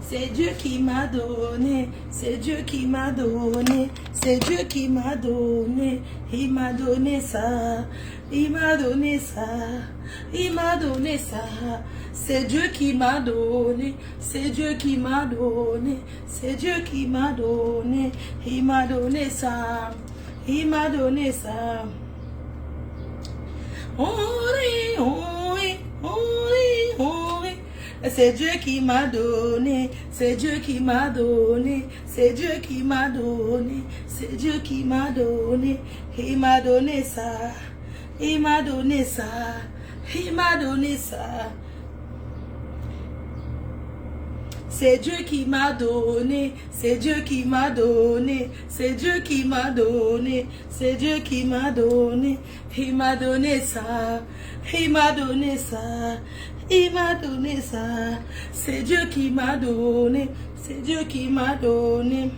C'est Dieu qui m'a donné, c'est Dieu qui m'a donné, c'est Dieu qui m'a donné, il m'a donné ça, il m'a donné ça, il m'a donné ça. C'est Dieu qui m'a donné, c'est Dieu qui m'a donné, c'est Dieu qui m'a donné, il m'a donné ça, il m'a donné ça. Oui, oui, oui, oui. C'est Dieu qui m'a donné, c'est Dieu qui m'a donné, c'est Dieu qui m'a donné, c'est Dieu qui m'a donné, il m'a donné ça, il m'a donné ça, il m'a donné ça. C'est Dieu qui m'a donné, c'est Dieu qui m'a donné, c'est Dieu qui m'a donné, c'est Dieu qui m'a donné, il m'a donné ça, il m'a donné ça, il m'a donné ça. C'est Dieu qui m'a donné, c'est Dieu qui m'a donné.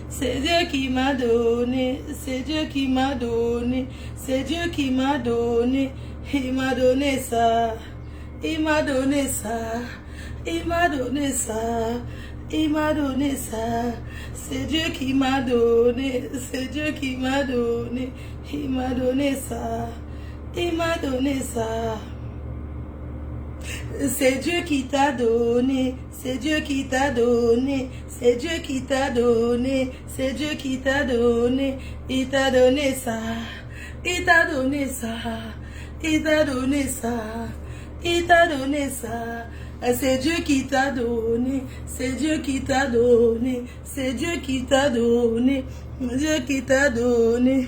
C'est Dieu qui m'a donné, c'est Dieu qui m'a donné, c'est Dieu qui m'a donné, il m'a donné ça, il m'a donné ça. Il m'a donné ça, il m'a donné ça, c'est Dieu qui m'a donné, c'est Dieu qui m'a donné, il m'a donné ça, il m'a donné ça. C'est Dieu qui t'a donné, c'est Dieu qui t'a donné, c'est Dieu qui t'a donné, c'est Dieu qui t'a donné, il t'a donné ça, il t'a donné ça, il t'a donné ça, il t'a donné ça. C'est Dieu qui t'a donné, c'est Dieu qui t'a donné, c'est Dieu qui t'a donné, Dieu qui t'a donné.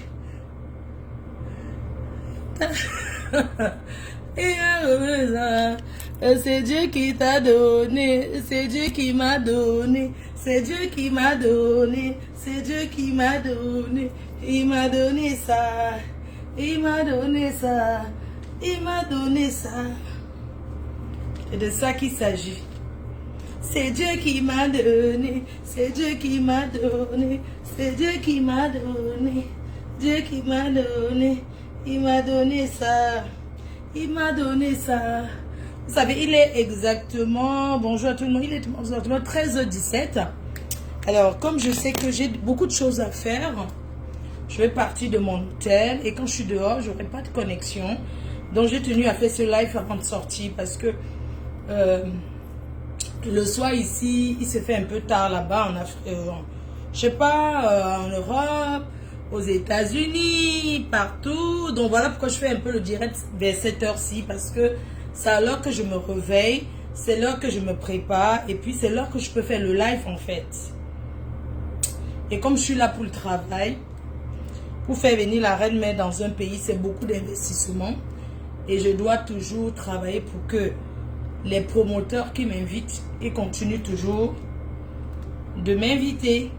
C'est Dieu qui t'a donné, c'est Dieu qui m'a donné, c'est Dieu qui m'a donné, c'est Dieu qui m'a donné, il m'a donné ça, il m'a donné ça, il m'a donné ça. C'est de ça qu'il s'agit. C'est Dieu qui m'a donné, c'est Dieu qui m'a donné, c'est Dieu qui m'a donné, Dieu qui m'a donné, il m'a donné ça, il m'a donné ça. Vous savez, il est exactement, bonjour à tout le monde, il est exactement 13h17. Alors, comme je sais que j'ai beaucoup de choses à faire, je vais partir de mon hôtel et quand je suis dehors, je n'aurai pas de connexion. Donc, j'ai tenu à faire ce live avant de sortir parce que le soir ici, il se fait un peu tard là-bas en Afrique, je sais pas, en Europe, aux États-Unis, partout. Donc voilà pourquoi je fais un peu le direct vers cette heure-ci parce que c'est l'heure que je me réveille, c'est l'heure que je me prépare et puis c'est l'heure que je peux faire le live en fait. Et comme je suis là pour le travail, pour faire venir la reine mère dans un pays, c'est beaucoup d'investissement et je dois toujours travailler pour que les promoteurs qui m'invitent et continuent toujours de m'inviter.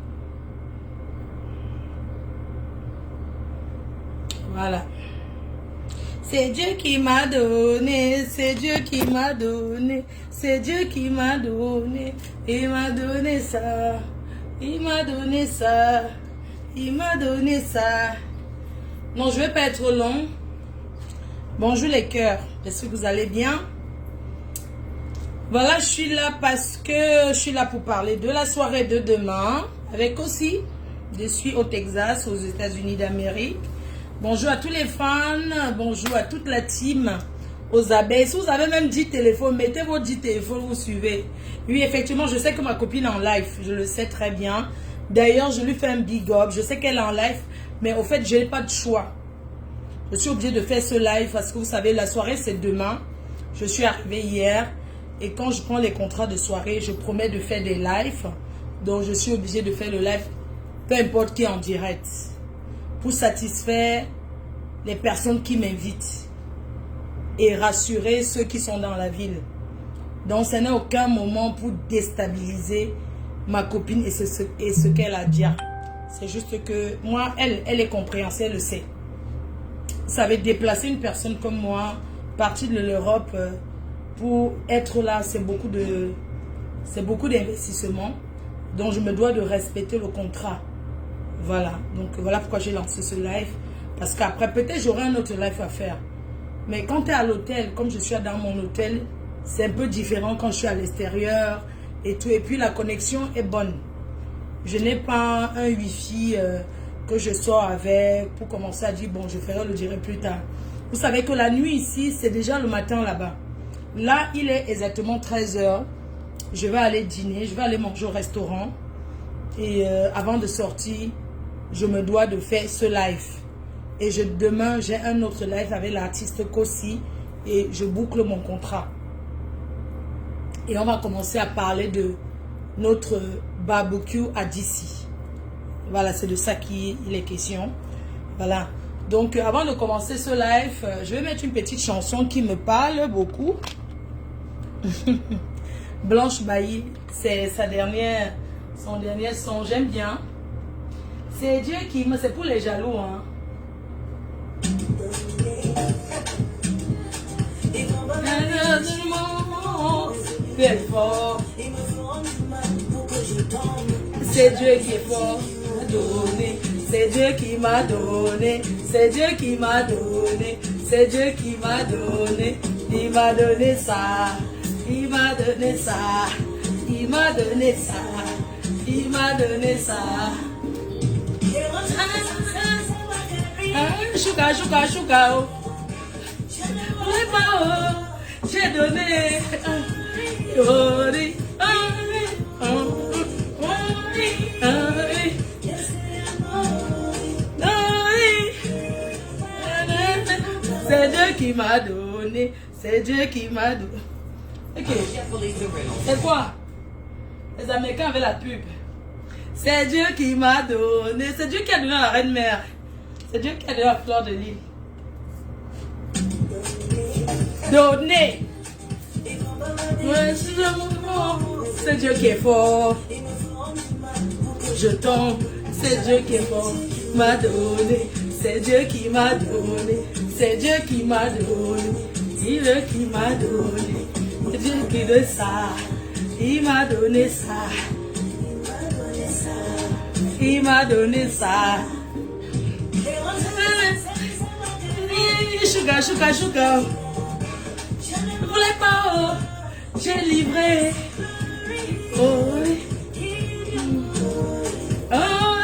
Voilà. C'est Dieu qui m'a donné, c'est Dieu qui m'a donné, c'est Dieu qui m'a donné, il m'a donné ça, il m'a donné ça, il m'a donné ça. Non, je ne vais pas être long. Bonjour les cœurs, est-ce que vous allez bien? Voilà, je suis là parce que je suis là pour parler de la soirée de demain. Avec aussi, je suis au Texas, aux États-Unis d'Amérique. Bonjour à tous les fans, bonjour à toute la team, aux abeilles. Si vous avez même 10 téléphones, mettez vos 10 téléphones, vous suivez. Oui, effectivement, je sais que ma copine est en live, je le sais très bien. D'ailleurs, je lui fais un big up, je sais qu'elle est en live, mais au fait, je n'ai pas de choix. Je suis obligée de faire ce live parce que vous savez, la soirée c'est demain. Je suis arrivée hier. Et quand je prends les contrats de soirée, je promets de faire des lives. Donc, je suis obligée de faire le live, peu importe qui en direct. Pour satisfaire les personnes qui m'invitent. Et rassurer ceux qui sont dans la ville. Donc, ce n'est aucun moment pour déstabiliser ma copine et ce qu'elle a dit. C'est juste que moi, elle est compréhensible, elle le sait. Vous savez, déplacer une personne comme moi, partir de l'Europe... pour être là, c'est beaucoup d'investissement. Donc, je me dois de respecter le contrat. Voilà. Donc, voilà pourquoi j'ai lancé ce live. Parce qu'après, peut-être j'aurai un autre live à faire. Mais quand tu es à l'hôtel, comme je suis dans mon hôtel, c'est un peu différent quand je suis à l'extérieur et tout. Et puis la connexion est bonne. Je n'ai pas un wifi que je sors avec pour commencer à dire bon, je ferai le direct plus tard. Vous savez que la nuit ici, c'est déjà le matin là-bas. Là, il est exactement 13 h. Je vais aller dîner, je vais aller manger au restaurant. Et avant de sortir, je me dois de faire ce live. Et demain, j'ai un autre live avec l'artiste Kossi. Et je boucle mon contrat. Et on va commencer à parler de notre barbecue à DC. Voilà, c'est de ça qu'il est question. Voilà. Donc, avant de commencer ce live, je vais mettre une petite chanson qui me parle beaucoup. Blanche Bailly, c'est son dernier son, j'aime bien. C'est Dieu qui me... C'est pour les jaloux, hein. C'est Dieu qui est fort, donné. C'est Dieu qui m'a donné. C'est Dieu qui m'a donné. C'est Dieu qui m'a donné. Il m'a donné ça. Il m'a donné ça. Il m'a donné ça. Il m'a donné ça. Chouka, chouka, chouka. J'ai donné. C'est Dieu qui m'a donné. C'est Dieu qui m'a donné. Ok. C'est quoi? Les Américains avaient la pub. C'est Dieu qui m'a donné. C'est Dieu qui a donné la reine mère. C'est Dieu qui a donné la fleur de l'île. Donné. C'est Dieu qui est fort. Je tombe. C'est Dieu qui est fort. M'a donné. C'est Dieu qui m'a donné. C'est Dieu qui m'a donné. C'est Dieu qui m'a donné. C'est Dieu qui donne ça. Il m'a donné ça. Il m'a donné ça. Chouga, chouga, chouga. Je voulais pas, oh. J'ai livré. Oh oui. Oh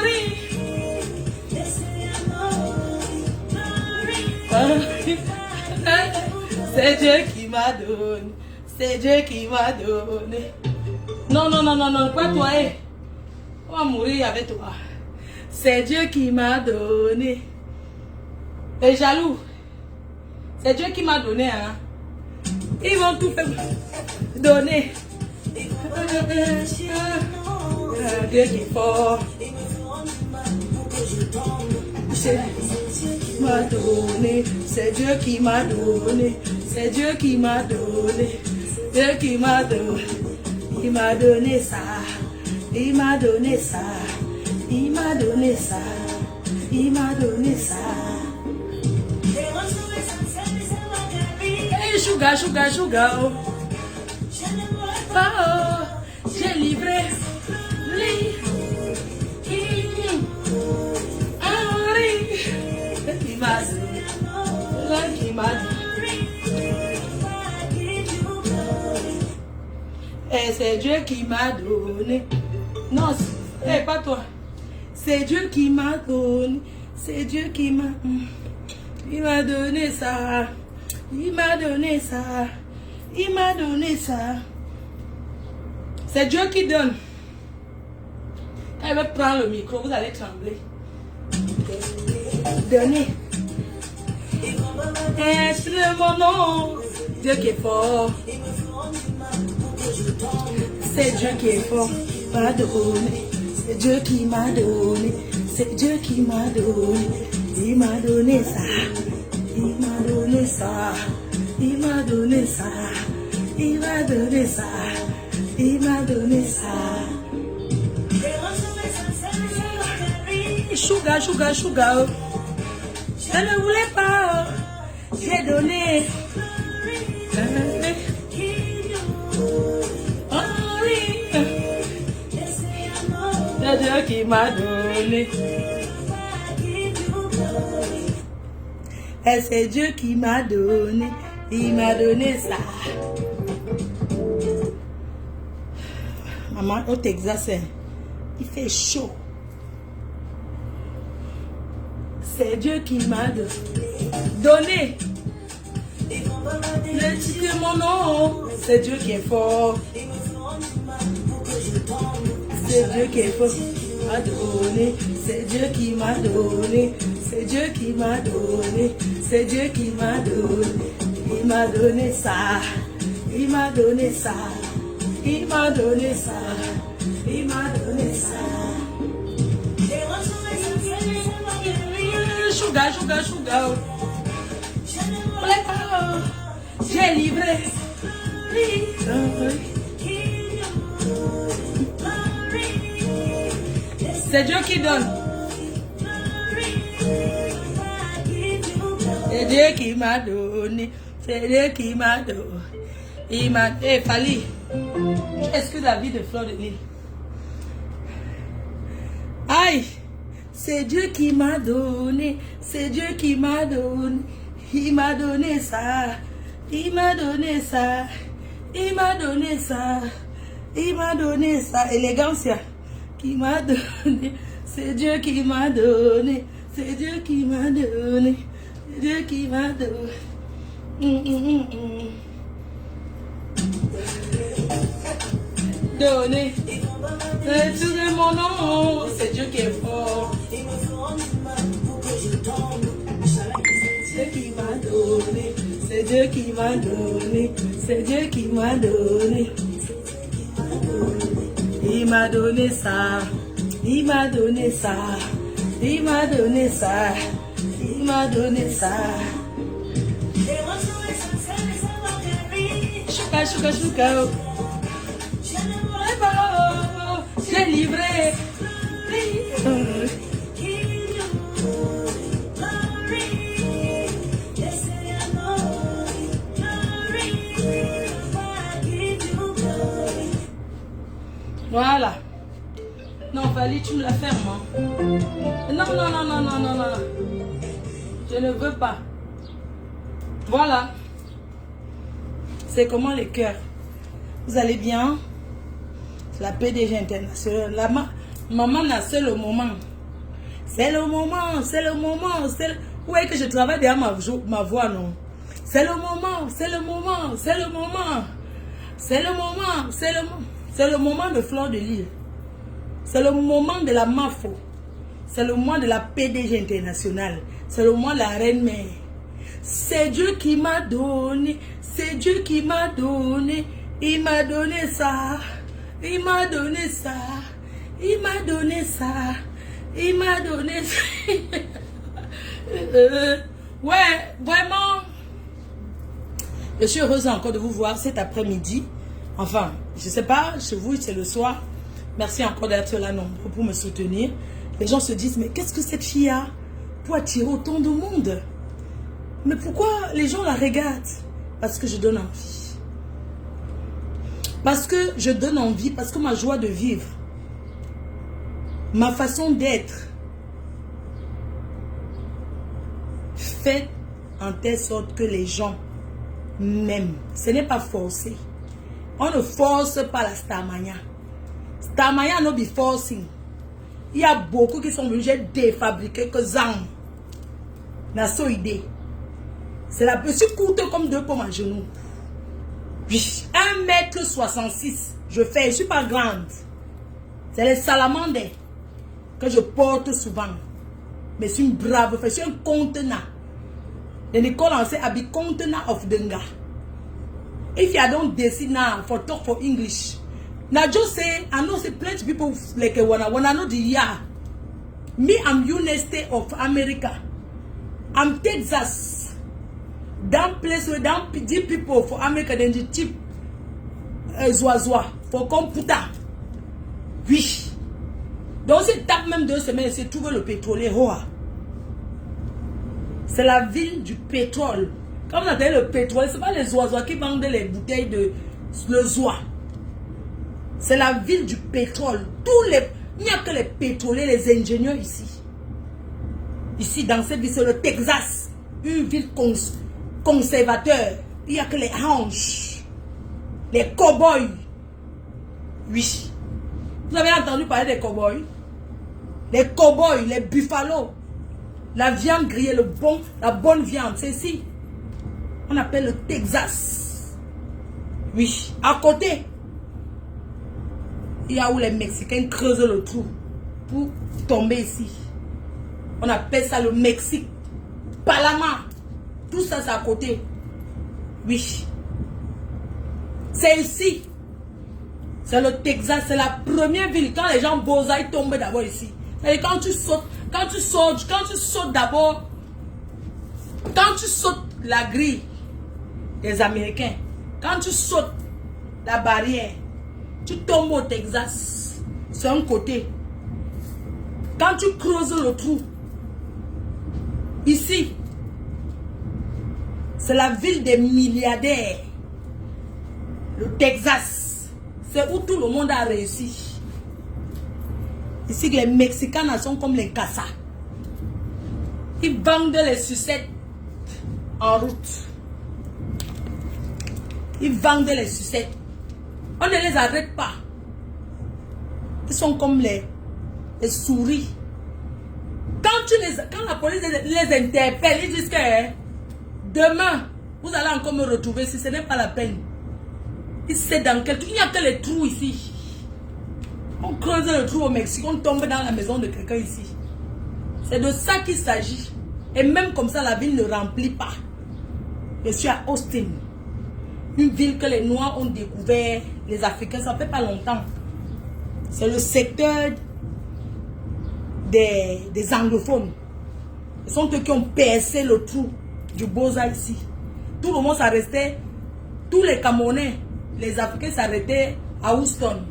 oui. C'est Dieu qui m'a donné. C'est Dieu qui m'a donné. Non, non, non, non, non, pas toi, eh. On va mourir avec toi. C'est Dieu qui m'a donné. Les jaloux. C'est Dieu qui m'a donné, hein. Ils vont tout faire. Donner. Dieu qui est fort. C'est Dieu qui m'a donné. C'est Dieu qui m'a donné. C'est Dieu qui m'a donné. Dieu qui m'a donné. Il m'a donné ça. Il m'a donné ça. Il m'a donné ça. Il m'a donné ça. Hey, chouga, chouga, chouga. Oh. Oh, j'ai livré. Il m'a donné. Il m'a donné. Et c'est Dieu qui m'a donné. Non, hey, pas toi. C'est Dieu qui m'a donné. C'est Dieu qui m'a... Il m'a donné ça. Il m'a donné ça. Il m'a donné ça. C'est Dieu qui donne. Quand il va prendre le micro, vous allez trembler. Donner. Est mon nom. Dieu qui est fort. C'est Dieu qui est fort. M'a donné. C'est Dieu qui m'a donné. C'est Dieu qui m'a donné. Il m'a donné ça. Il m'a donné ça. Il m'a donné ça. Il m'a donné ça. Il m'a donné ça. Chouga, chouga, chouga. Je ne voulais pas. J'ai donné. C'est Dieu qui m'a donné. Et c'est Dieu qui m'a donné. Il m'a donné ça. Au Texas, il fait chaud. C'est Dieu qui m'a donné. Le titre de mon nom, c'est Dieu qui est fort. C'est Dieu qui est fort. M'a donné, c'est Dieu qui m'a donné. C'est Dieu qui m'a donné. C'est Dieu qui m'a donné. Il m'a donné ça. Il m'a donné ça. Il m'a donné ça. Il m'a donné ça. Sugar, sugar, sugar. J'ai livré. C'est Dieu qui donne. C'est Dieu qui m'a donné. C'est Dieu qui m'a donné. Il m'a... Eh, Fali, excuse la vie de Fleur de Lys. Aïe, c'est Dieu qui m'a donné. C'est Dieu qui m'a donné. Il m'a donné ça. Il m'a donné ça. Il m'a donné ça. Il m'a donné ça. Élégance, qui m'a donné. C'est Dieu qui m'a donné. C'est Dieu qui m'a donné. C'est Dieu qui m'a donné. Donné. C'est tout de mon nom. C'est Dieu qui est fort. C'est Dieu qui m'a donné. C'est Dieu qui m'a donné. C'est Dieu qui m'a donné. Il m'a donné ça. Il m'a donné ça. Il m'a donné ça. Il m'a donné ça. Chouka, chouka, chouka. J'ai livré. Voilà. Non, Fali, tu me la fermes. Hein? Non, non, non, non, non, non, non. Je ne veux pas. Voilà. C'est comment les cœurs? Vous allez bien? C'est la PDG internationale. La maman n'a c'est le moment. C'est le moment, c'est le moment. Vous voyez que je travaille derrière ma voix, non? C'est le moment, c'est le moment, c'est le moment. C'est le moment, c'est le moment. C'est le moment de Fleur de Lys. C'est le moment de la MAFO. C'est le moment de la PDG internationale. C'est le moment de la reine-mère. C'est Dieu qui m'a donné. C'est Dieu qui m'a donné. Il m'a donné ça. Il m'a donné ça. Il m'a donné ça. Il m'a donné ça. Ouais, vraiment. Je suis heureuse encore de vous voir cet après-midi. Enfin, je ne sais pas, chez vous, c'est le soir. Merci encore d'être là nombreux pour me soutenir. Les gens se disent, mais qu'est-ce que cette fille a pour attirer autant de monde? Mais pourquoi les gens la regardent? Parce que je donne envie. Parce que je donne envie, parce que ma joie de vivre, ma façon d'être, fait en telle sorte que les gens m'aiment. Ce n'est pas forcé. On ne force pas la Starmania. Starmania no be forcing. Il y a beaucoup qui sont obligés de défabriquer que ça. La seule idée. C'est la petite courte comme 2 pommes à genoux. 1,66 m. Je fais, je ne suis pas grande. C'est les salamandres que je porte souvent. Mais je suis une brave, je suis un contenant. The Nicole say I be container of Denga. If you don't decide now for talk for English, now just say I know say plenty people like when I know the year. Me, I'm United States of America. I'm Texas. That place where down deep people for America then the cheap zoazoa for computer. Oui. Donc c'est tape même 2 semaines, c'est trouver le pétrolier. C'est la ville du pétrole. Quand vous entendez le pétrole, ce n'est pas les oiseaux qui vendent les bouteilles de le zoa. C'est la ville du pétrole. Il n'y a que les pétroliers, les ingénieurs ici. Ici, dans cette ville, c'est le Texas. Une ville conservateur. Il n'y a que les hanches. Les cow-boys. Oui. Vous avez entendu parler des cow-boys? Les cow-boys, les buffalos. La viande grillée, la bonne viande, c'est ici. On appelle le Texas. Oui, à côté. Il y a où les Mexicains creusent le trou pour tomber ici. On appelle ça le Mexique. Panama. Tout ça, c'est à côté. Oui. C'est ici. C'est le Texas. C'est la première ville. Quand les gens bosaillent, tombent d'abord ici. Et quand tu sautes d'abord, quand tu sautes la grille des Américains, quand tu sautes la barrière, tu tombes au Texas. C'est un côté. Quand tu creuses le trou, ici, c'est la ville des milliardaires. Le Texas. C'est où tout le monde a réussi. Ici, les Mexicains sont comme les cassas. Ils vendent les sucettes en route. Ils vendent les sucettes. On ne les arrête pas. Ils sont comme les souris. Quand la police les interpelle, ils disent que demain, vous allez encore me retrouver si ce n'est pas la peine. Ils savent dans quel trou. Il n'y a que les trous ici. On creuse le trou au Mexique, on tombe dans la maison de quelqu'un ici. C'est de ça qu'il s'agit. Et même comme ça, la ville ne remplit pas. Je suis à Austin. Une ville que les Noirs ont découvert, les Africains, ça fait pas longtemps. C'est le secteur des anglophones. Ce sont eux qui ont percé le trou du Beaux-Arts ici. Tout le monde s'arrêtait, tous les Camerounais, les Africains s'arrêtaient à Houston.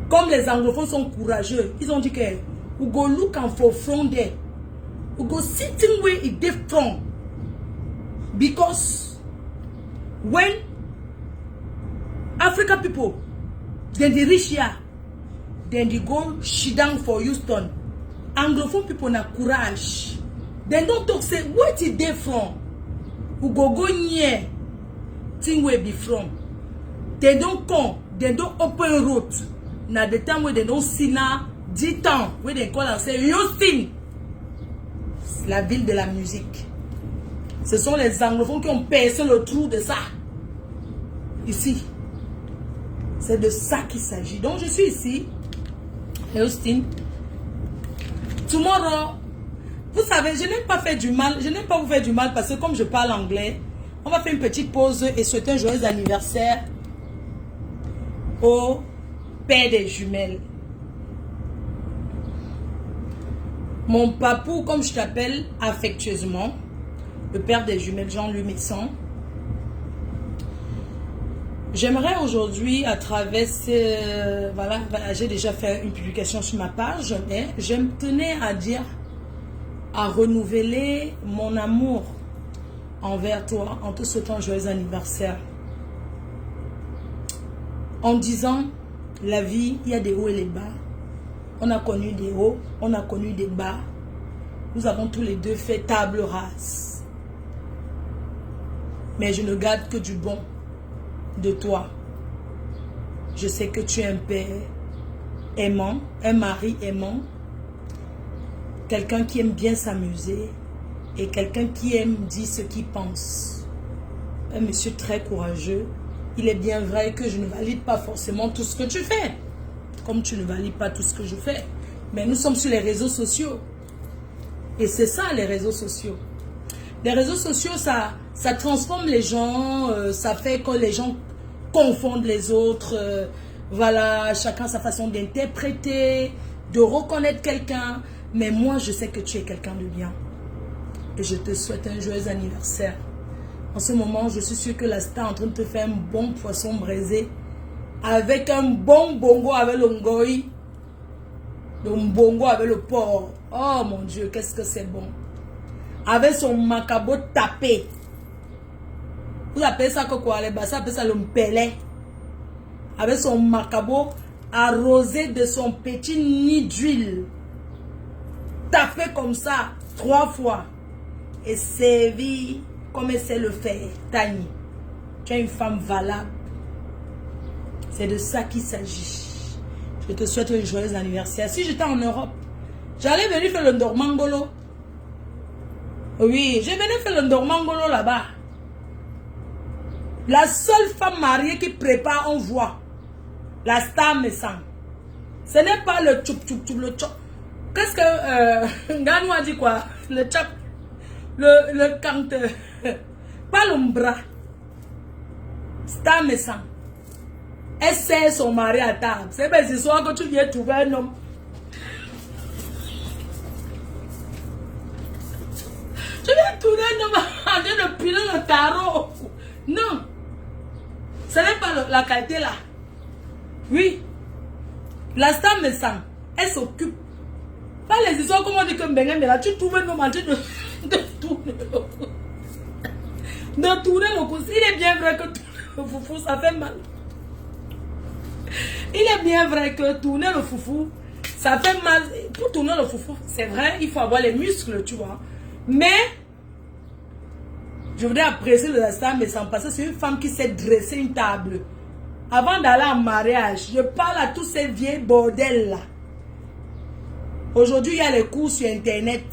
Comme les anglophones sont courageux, ils ont dit que we go look and for from there. We go sitting where it dey from. Because when African people, then they reach here, then they go shit down for Houston. Anglophone people na courage. Then don't talk say where it dey from. We go near thing where be from. They don't come, they don't open road. Now the time where they don't see now 10 ans where they call and say Houston, la ville de la musique. Ce sont les anglophones qui ont percé le trou de ça. Ici. C'est de ça qu'il s'agit. Donc je suis ici. Houston. Tomorrow. Vous savez, je n'aime pas faire du mal. Je n'aime pas vous faire du mal parce que comme je parle anglais, on va faire une petite pause et souhaiter un joyeux anniversaire au père des jumelles. Mon papou, comme je t'appelle affectueusement, le père des jumelles, Jean-Louis Messon. J'aimerais aujourd'hui, à travers voilà, j'ai déjà fait une publication sur ma page, mais je me tenais à dire, à renouveler mon amour envers toi en te souhaitant un joyeux anniversaire. En disant, la vie, il y a des hauts et des bas. On a connu des hauts, on a connu des bas. Nous avons tous les deux fait table rase. Mais je ne garde que du bon de toi. Je sais que tu es un père aimant, un mari aimant, quelqu'un qui aime bien s'amuser et quelqu'un qui aime dire ce qu'il pense. Un monsieur très courageux. Il est bien vrai que je ne valide pas forcément tout ce que tu fais, comme tu ne valides pas tout ce que je fais. Mais nous sommes sur les réseaux sociaux. Et c'est ça, les réseaux sociaux. Les réseaux sociaux, ça transforme les gens, ça fait que les gens confondent les autres. Voilà, chacun sa façon d'interpréter, de reconnaître quelqu'un. Mais moi, je sais que tu es quelqu'un de bien. Et je te souhaite un joyeux anniversaire. En ce moment, je suis sûre que la star est en train de te faire un bon poisson braisé avec un bon bongo avec le ngoï. Le bongo avec le porc. Oh mon Dieu, qu'est-ce que c'est bon. Avec son macabo tapé. Vous appelez ça quoi? Les Bassa appellent ça le mpelé. Avec son macabo arrosé de son petit nid d'huile. Tapé comme ça 3 fois. Et servi comme elle sait le faire. Tani, tu es une femme valable. C'est de ça qu'il s'agit. Je te souhaite un joyeux anniversaire. Si j'étais en Europe, j'allais venir faire le Ndormangolo. Oui, je venais faire le Ndormangolo là-bas. La seule femme mariée qui prépare, on voit. La star me semble. Ce n'est pas le tchoup tchoup tchoup, le tchoup. Qu'est-ce que Nganou a dit quoi? Le tchoup. Le canteur. Pas l'ombra. Star me semble. Elle sert son mari à table. C'est bien ce soir que tu viens trouver un homme. Tu viens trouver un homme en train de piler le tarot. Non. Ce n'est pas la qualité là. Oui. La star me semble. Elle s'occupe. Pas les histoires comme on dit que Mbengé, mais là tu trouves un homme en train de tourner le cou. De tourner le cou. Il est bien vrai que tourner le foufou, ça fait mal. Il est bien vrai que tourner le foufou, ça fait mal. Pour tourner le foufou, c'est vrai, il faut avoir les muscles, tu vois. Mais, je voudrais apprécier la star, mais sans passer, c'est une femme qui sait dresser une table. Avant d'aller en mariage, je parle à tous ces vieux bordels là. Aujourd'hui, il y a les cours sur Internet,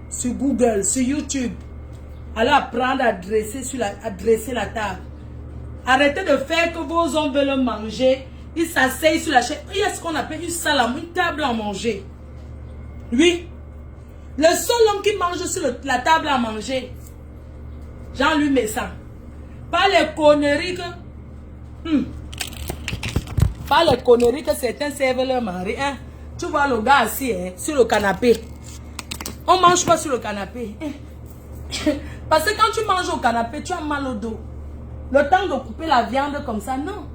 sur Google, sur YouTube. Allez apprendre à dresser, la table. Arrêtez de faire que vos hommes veulent manger. Ils s'asseyent sur la chaise. Il y a ce qu'on appelle une salle, une table à manger. Oui. Le seul homme qui mange sur la table à manger, Jean-Louis Messan. Pas les conneries que... Pas les conneries que certains servent leur mari. Hein. Tu vois le gars assis sur le canapé. On ne mange pas sur le canapé. Parce que quand tu manges au canapé, tu as mal au dos. Le temps de couper la viande comme ça, non.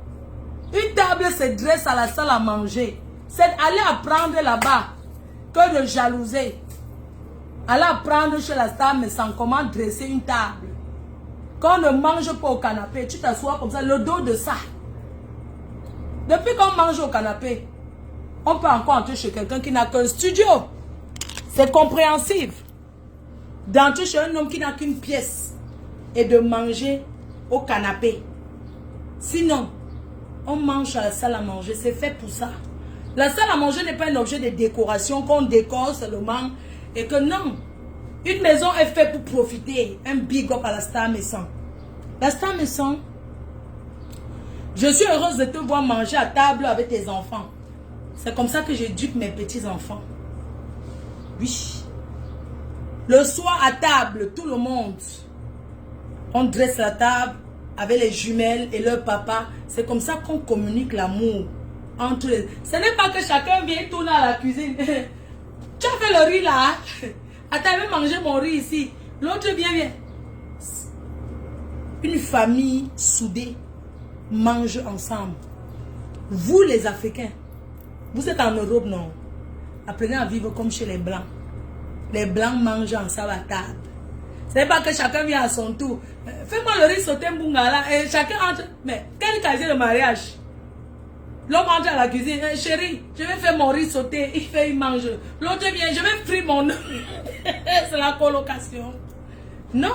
Une table se dresse à la salle à manger. C'est aller apprendre là-bas que de jalouser. Aller apprendre chez la star, mais sans comment dresser une table. Quand on ne mange pas au canapé, tu t'assois comme ça, le dos de ça. Depuis qu'on mange au canapé, on peut encore entrer chez quelqu'un qui n'a qu'un studio. C'est compréhensible. D'entrer chez un homme qui n'a qu'une pièce et de manger au canapé. Sinon, on mange à la salle à manger. C'est fait pour ça. La salle à manger n'est pas un objet de décoration qu'on décore seulement. Et que non. Une maison est faite pour profiter. Un big up à la star maison. La star maison, je suis heureuse de te voir manger à table avec tes enfants. C'est comme ça que j'éduque mes petits-enfants. Oui. Le soir à table, tout le monde, on dresse la table avec les jumelles et leur papa. C'est comme ça qu'on communique l'amour entre les... Ce n'est pas que chacun vient tourner à la cuisine. Tu as fait le riz là. Attends, je vais manger mon riz ici. L'autre vient. Une famille soudée mange ensemble. Vous les Africains, vous êtes en Europe, non? Apprenez à vivre comme chez les Blancs. Les Blancs mangent ensemble à table. Ce n'est pas que chacun vient à son tour. Fais-moi le riz sauté mbungala et chacun entre. Mais quelle qualité de mariage? L'homme entre à la cuisine. Chérie, je vais faire mon riz sauté. Il mange. L'autre vient, je vais frire mon... C'est la colocation. Non.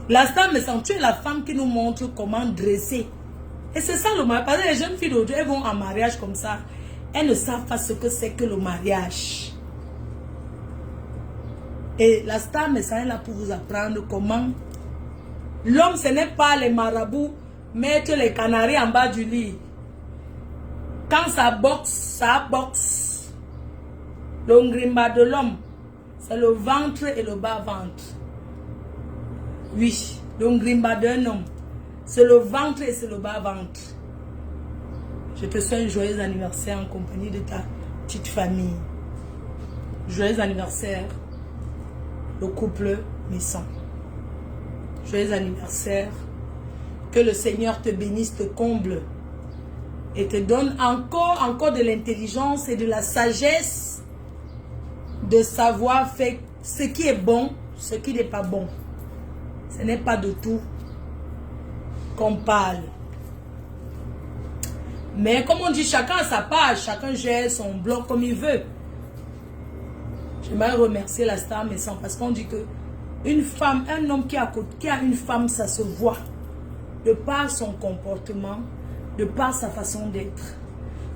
La star me semble, tu es la femme qui nous montre comment dresser. Et c'est ça le mariage. Parce que les jeunes filles d'aujourd'hui, elles vont en mariage comme ça. Elles ne savent pas ce que c'est que le mariage. Et la star me semble là pour vous apprendre comment l'homme, ce n'est pas les marabouts mettre les canaris en bas du lit. Quand ça boxe. Le ngrimba de l'homme, c'est le ventre et le bas-ventre. Oui, le ngrimba d'un homme, c'est le ventre et c'est le bas-ventre. Je te souhaite un joyeux anniversaire en compagnie de ta petite famille. Joyeux anniversaire, le couple Messan. Joyeux anniversaire. Que le Seigneur te bénisse, te comble et te donne encore de l'intelligence et de la sagesse de savoir faire ce qui est bon, ce qui n'est pas bon. Ce n'est pas de tout qu'on parle. Mais comme on dit, chacun a sa page, chacun gère son blog comme il veut. J'aimerais remercier la star Messan parce qu'on dit que une femme, un homme qui a une femme, ça se voit. De par son comportement, de par sa façon d'être.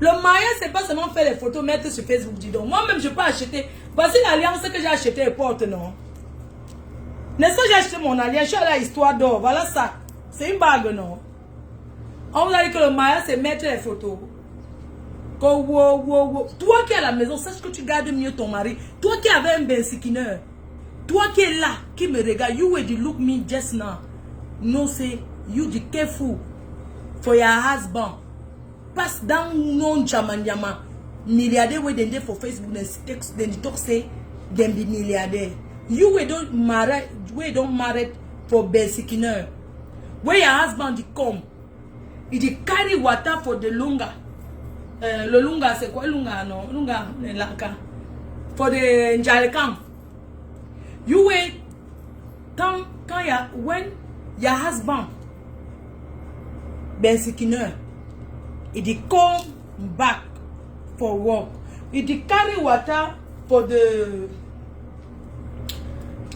Le mariage, c'est pas seulement faire les photos, mettre sur Facebook, dis donc. Moi-même, je peux acheter. Voici l'alliance que j'ai acheté et porte, non? N'est-ce pas, j'ai acheté mon alliance, je suis allée à l'histoire d'or. Voilà ça. C'est une bague, non? On vous a dit que le mariage, c'est mettre les photos. Toi qui es à la maison, sache que tu gardes mieux ton mari. Toi qui avais un bensikiner. Toi qui es là, qui me regarde. You will look me just now. No say, you be careful for your husband. Pass down non chamanyama. Milliardaire wey dem dey for Facebook, then talk say dem be milliardaire. You wey don't marry for bensikiner. Where your husband dey come, he dey carry water for the lunga. Le lunga c'est quoi lunga non? Lunga lanka. For the njalekan. You wait when your husband bensikiner, he dey come back for work. He dey carry water for the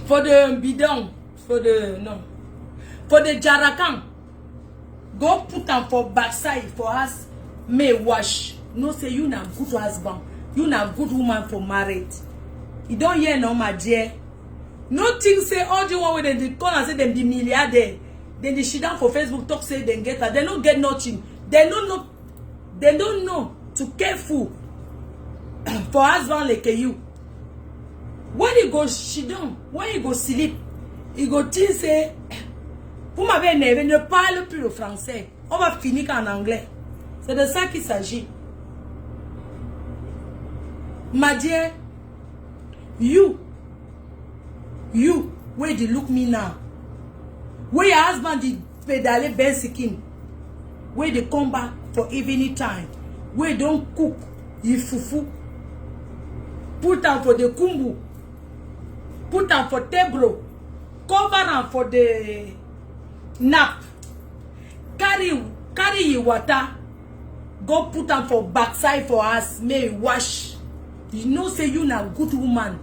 bidon, for the jarakan. Go put them for backside for us. May wash. No say you na good husband. You na good woman for married. You don't hear no my dear. No thing say all the one when they call and say them the milliardaire. Then they sit down for Facebook talk say they get her. They don't get nothing. They don't know to careful for husband like you. When you go sit down, when you go sleep, you go think say, vous m'avez énervé, ne parle plus le français. On va finir en anglais. C'est de ça qu'il s'agit. My dear, you, where you look me now, where your husband did pedale bensikin, where they come back for evening time, where you don't cook, you fufu, put am for the kumbu, put am for table, cover am for the nap, carry your water, go put am for backside for us, may wash. You know say you na good woman.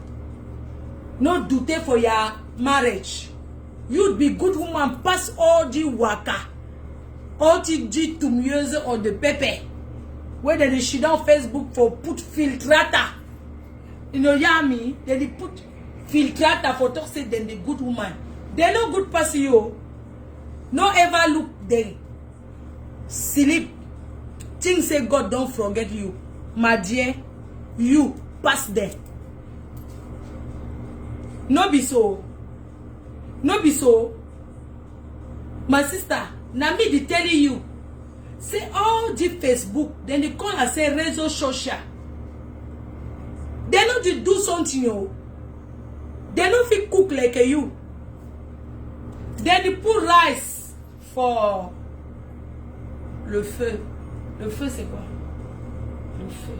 No dute for your marriage. You'd be good woman pass all the waka. All the tumieuse or the pepper. Where they shit on Facebook for put filtrata. You know yami, they put filtrata for talk say them the good woman. They no good pass you. No ever look them. Sleep. Think say God don't forget you. My dear, you pass there. No be so. No be so. My sister, na me dey telling you. Say all the Facebook, then they call and say réseau social. They no do something, yo. They no fit cook like you. Then they put rice for le feu. Le feu c'est quoi? Le feu.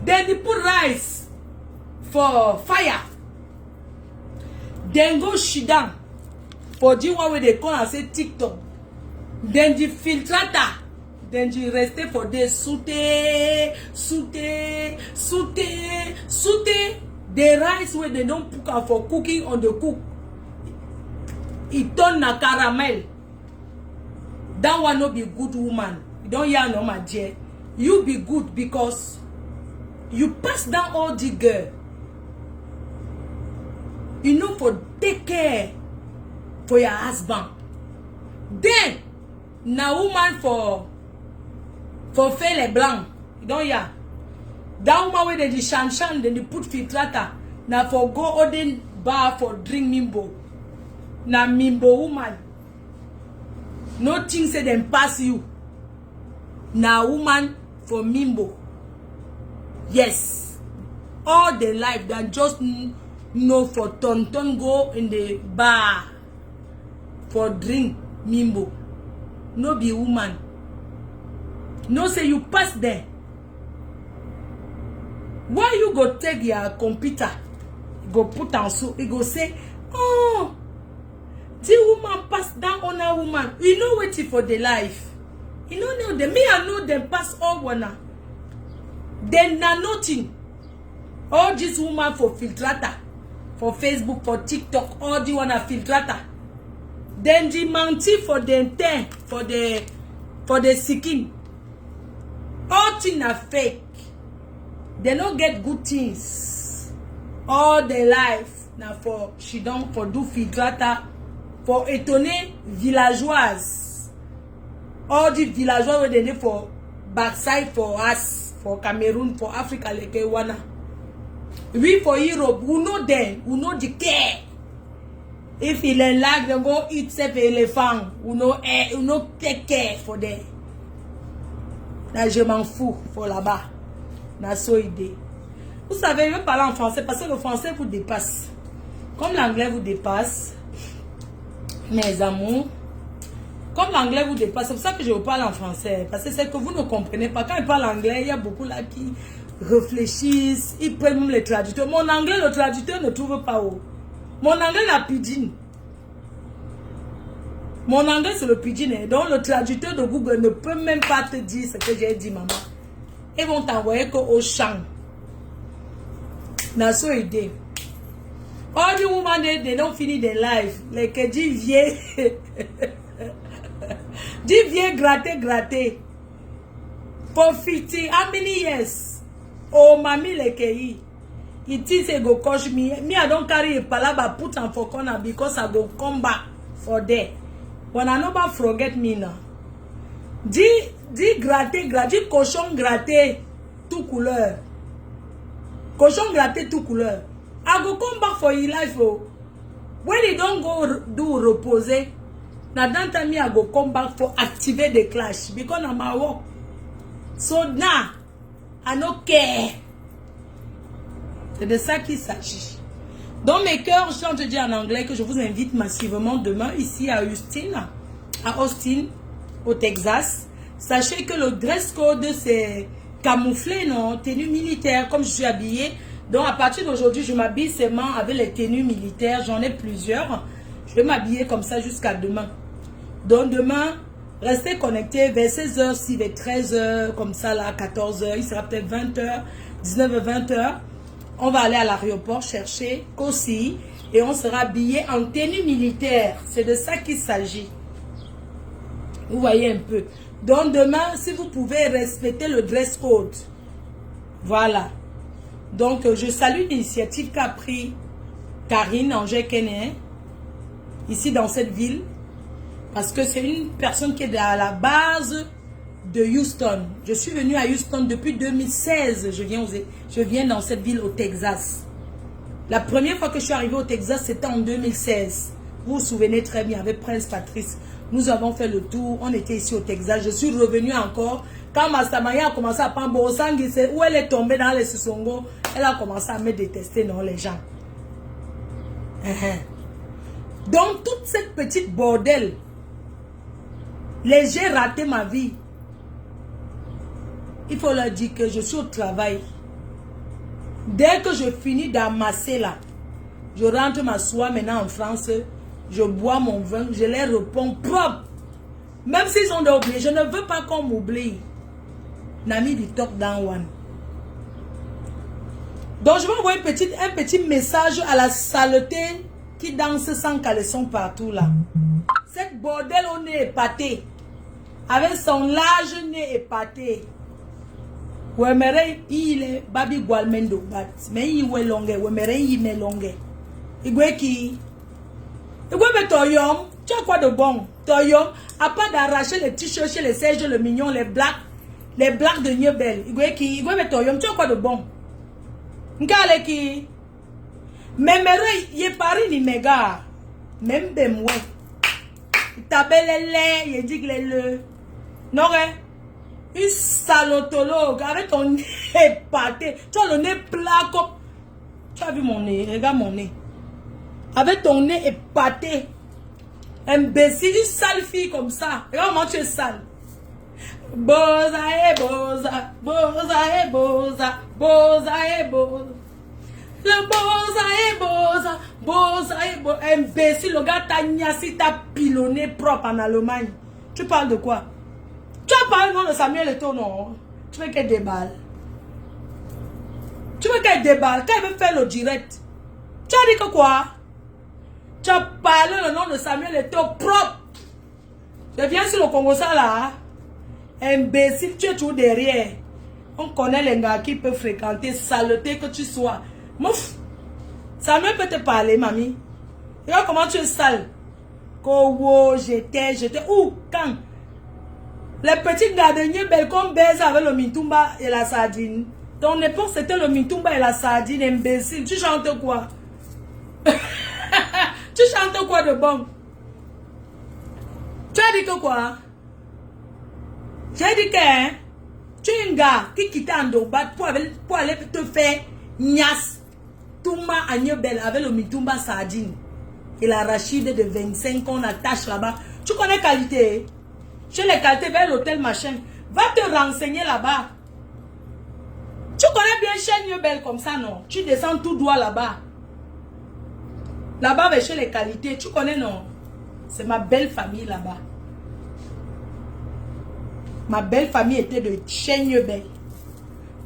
Then they put rice for fire. Then go shit down for the one where they call and say TikTok. Then the filtrata. Then the rest for the soute. The rice where they don't put out for cooking on the cook. It turn na caramel. That one no be good woman. You don't hear no my dear. You be good because you pass down all the girl. You know for take care for your husband. Then na woman for Fele Blanc. You don't hear. That woman where they shan then they put filtrata. Now for go Odin bar for drink mimbo. Na mimbo woman. No thing say them pass you. Na woman for mimbo. Yes. All the life that just know for ton go in the bar for drink mimbo. No be woman. No say you pass there. Why you go take your computer? Go put on so it go say, oh, the woman pass down on a woman. You know waiting for the life. You know them. Me I know them pass all one. Then na nothing. All this woman for filtrata, for Facebook, for TikTok, all the one a filtrata. Then the mountie for the 10 for the for the seeking. All things are fake. They don't get good things. All their life. Now for she don't for do filtrata. For étonner villageoise. All the villageois were they for backside for us. For Cameroon, for Africa, like Wana. We for Europe, who know them, who know the care. If il est là, they go eat some elephant, who know take care for them. Là, je m'en fous pour là-bas. Na so idée. Vous savez, je veux parler en français parce que le français vous dépasse. Comme l'anglais vous dépasse, mes amours, comme l'anglais vous dépasse, c'est pour ça que je vous parle en français. Parce que c'est que vous ne comprenez pas. Quand je parle anglais, il y a beaucoup là qui réfléchissent, ils prennent même les traducteurs. Mon anglais, le traducteur ne trouve pas où. Mon anglais, la pidgin. Mon anglais, c'est le pidgin. Donc, le traducteur de Google ne peut même pas te dire ce que j'ai dit, maman. Ils vont t'envoyer qu'au champ. N'a so idée. All the women, they don't finish their life. Like, dit viens. Dit viens gratter. For 50, how many years? Oh, mommy, like, it is a go coach me. Me, I don't carry a palaba put on for corner because I go come back for there. When I never forget me now. Dit gratter, cochon gratter, tout couleur. Cochon gratter, tout couleur. I go come back for your life, oh. When you don't go do reposer, now that time I go come back for activate the clash because I'm at work. So now, I don't care. C'est de ça qu'il s'agit. Dans mes cœurs, je chante dire en anglais que je vous invite massivement demain ici à Austin, au Texas. Sachez que le dress code c'est camouflé, non, tenue militaire, comme je suis habillée. Donc à partir d'aujourd'hui, je m'habille seulement avec les tenues militaires. J'en ai plusieurs. Je vais m'habiller comme ça jusqu'à demain. Donc demain, restez connectés vers 16h, si vers 13h, comme ça là, 14h. Il sera peut-être 20h, 19h, 20h. On va aller à l'aéroport chercher Kossi et on sera habillé en tenue militaire. C'est de ça qu'il s'agit. Vous voyez un peu. Donc demain, si vous pouvez respecter le dress code. Voilà. Donc je salue l'initiative qu'a pris Karine Angers-Kené ici dans cette ville. Parce que c'est une personne qui est à la base de Houston. Je suis venue à Houston depuis 2016. Je viens dans cette ville au Texas. La première fois que je suis arrivée au Texas, c'était en 2016. Vous vous souvenez très bien avec Prince Patrice. Nous avons fait le tour. On était ici au Texas. Je suis revenue encore. Quand Mastamaya a commencé à prendre Borosangui, c'est où elle est tombée dans les Sissongo. Elle a commencé à me détester, non, les gens. Donc, toute cette petite bordel, j'ai raté ma vie. Il faut leur dire que je suis au travail. Dès que je finis d'amasser là, je rentre m'asseoir maintenant en France, je bois mon vin, je les réponds propre. Même s'ils ont oublié, je ne veux pas qu'on m'oublie. Nami du top down one. Donc je vais envoyer un petit message à la saleté qui danse sans caleçon partout là. Cette bordel au nez épaté, avec son large nez épaté. Wemere il est babi gualmendo bat mais il est longue wemere il est longue igwe qui igwe be toyom tu as quoi de bon toyom à pas d'arracher les t-shirts chez les Serge le mignon les blacks de Niebel igwe qui igwe be toyom tu as quoi de bon ngale qui memere ye pari ni mega même bemwe tabelele ye diglele non une salotologue avec ton nez épaté. Tu as le nez plat comme... Tu as vu mon nez? Regarde mon nez. Avec ton nez épaté. Imbécile, une sale fille comme ça. Regarde comment tu es sale. Boza et boza. Boza et boza. Boza et boza. Le boza et boza. Boza et boza. Imbécile, le gars t'a niassi, t'a pilonné propre en Allemagne. Tu parles de quoi? Tu as parlé non de Samuel Eto'o, non? Tu veux qu'elle déballe? Tu veux qu'elle déballe? Quand elle veut faire le direct, tu as dit que quoi? Tu as parlé le nom de Samuel Eto'o propre. Je viens sur le Congo ça là. Imbécile, tu es toujours derrière. On connaît les gars qui peuvent fréquenter, saleté que tu sois. Mouf! Samuel peut te parler, mamie. Regarde comment tu es sale. Kowo, j'étais. Où? Quand? Les petits gardeniers belles comme baise avec le mitumba et la sardine. Ton époque, c'était le mitumba et la sardine, imbécile. Tu chantes quoi? Tu chantes quoi de bon? Tu as dit que quoi? J'ai dit que hein, tu es un gars qui quitte Andobat pour aller te faire nias. Touma Agnebel avec le mitumba sardine. Et la rachide de 25 qu'on attache là-bas. Tu connais qualité? Chez les qualités vers l'hôtel machin. Va te renseigner là-bas. Tu connais bien chez Niebel comme ça, non? Tu descends tout droit là-bas. Là-bas, chez les qualités. Tu connais, non? C'est ma belle famille là-bas. Ma belle famille était de Chenyebel.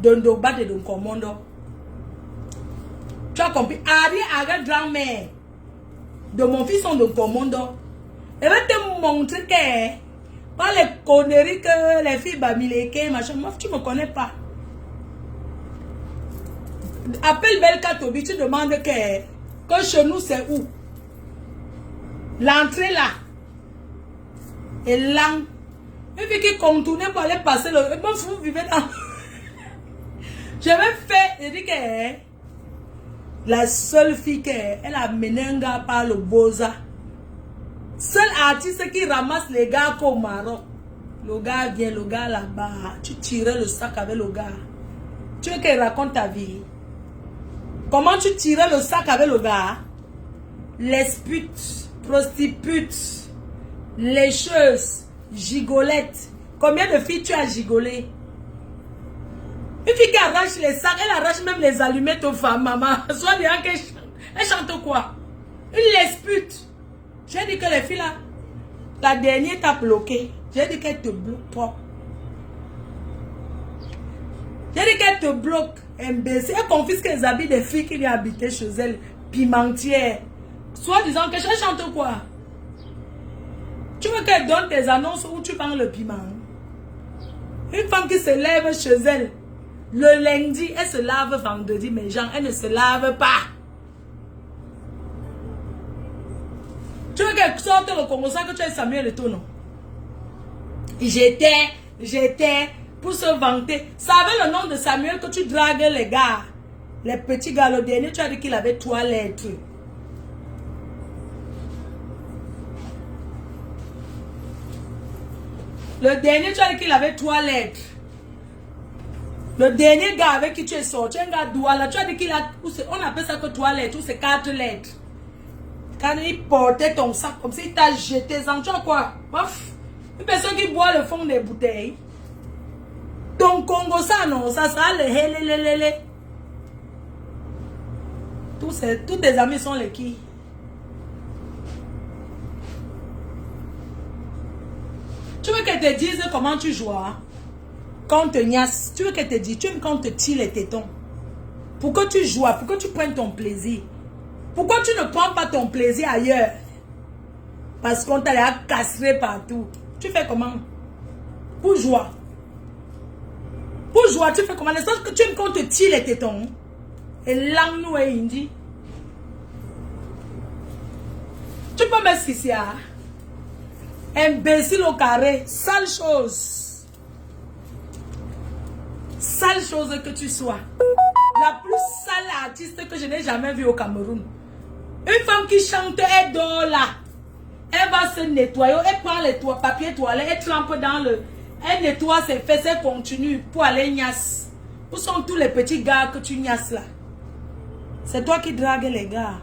De Ndobat et de Nkomondo. Tu as compris? Arrière grand-mère de mon fils sont de Nkomondo. Elle va te montrer que pas les conneries que les filles bamileke, machin. Moi, tu ne me connais pas. Appelle Belka Tobi, tu demandes que chez nous c'est où? L'entrée là. Et là. Et puis qui contournait pour aller passer le. Bon, vous vivez dans. Je vais faire. Je dis que la seule fille qu'elle a mené un gars par le Boza. Seul artiste qui ramasse les gars au Maroc. Le gars vient, le gars là-bas. Tu tirais le sac avec le gars. Tu veux qu'elle raconte ta vie? Comment tu tirais le sac avec le gars? Les putes, prostitutes, lécheuses, gigolettes. Combien de filles tu as gigolé? Une fille qui arrache les sacs, elle arrache même les allumettes aux femmes, maman. Soit bien qu'elle chante. Elle chante quoi? Une lespute. J'ai dit que les filles là, la dernière t'a bloqué. J'ai dit qu'elle te bloque pas. J'ai dit qu'elle te bloque, imbécile. Elle confisque les habits des filles qui viennent habiter chez elle, pimentières. Soit disant que je chante quoi? Tu veux qu'elle donne tes annonces où tu vends le piment? Une femme qui se lève chez elle, le lundi, elle se lave vendredi, mais genre, elle ne se lave pas. Tu veux qu'elle sorte le Congo, ça que tu es Samuel et tout, non? J'étais, pour se vanter. Ça avait le nom de Samuel que tu dragues les gars. Les petits gars, le dernier, tu as dit qu'il avait 3 lettres. Le dernier, tu as dit qu'il avait 3 lettres. Le dernier gars avec qui tu es sorti, un gars Douala, tu as dit qu'il a, on appelle ça que 3 lettres, ou c'est 4 lettres. Quand il portait ton sac comme ça, il t'a jeté en tu as quoi? Une personne qui boit le fond des bouteilles. Ton Congo, ça non, ça sera le hélélélélé. Tous tes amis sont les qui? Tu veux qu'elle te dise comment tu joues? Hein? Quand on te niasse, tu veux qu'elle te dise, tu aimes quand on te tire les tétons. Pourquoi tu joues? Pourquoi tu prends ton plaisir? Pourquoi tu ne prends pas ton plaisir ailleurs? Parce qu'on t'a castré partout. Tu fais comment? Pour jouer. Pour jouer, tu fais comment? N'est-ce que tu aimes quand on te tire les tétons? Et langue nous est indi. Tu peux mettre ici, hein? Imbécile au carré, sale chose. Sale chose que tu sois. La plus sale artiste que je n'ai jamais vue au Cameroun. Une femme qui chante, elle dort là. Elle va se nettoyer, elle prend les papiers toilettes, elle trempe dans le... Elle nettoie ses fesses, elle continue pour aller niasse. Où sont tous les petits gars que tu niasses là? C'est toi qui dragues les gars.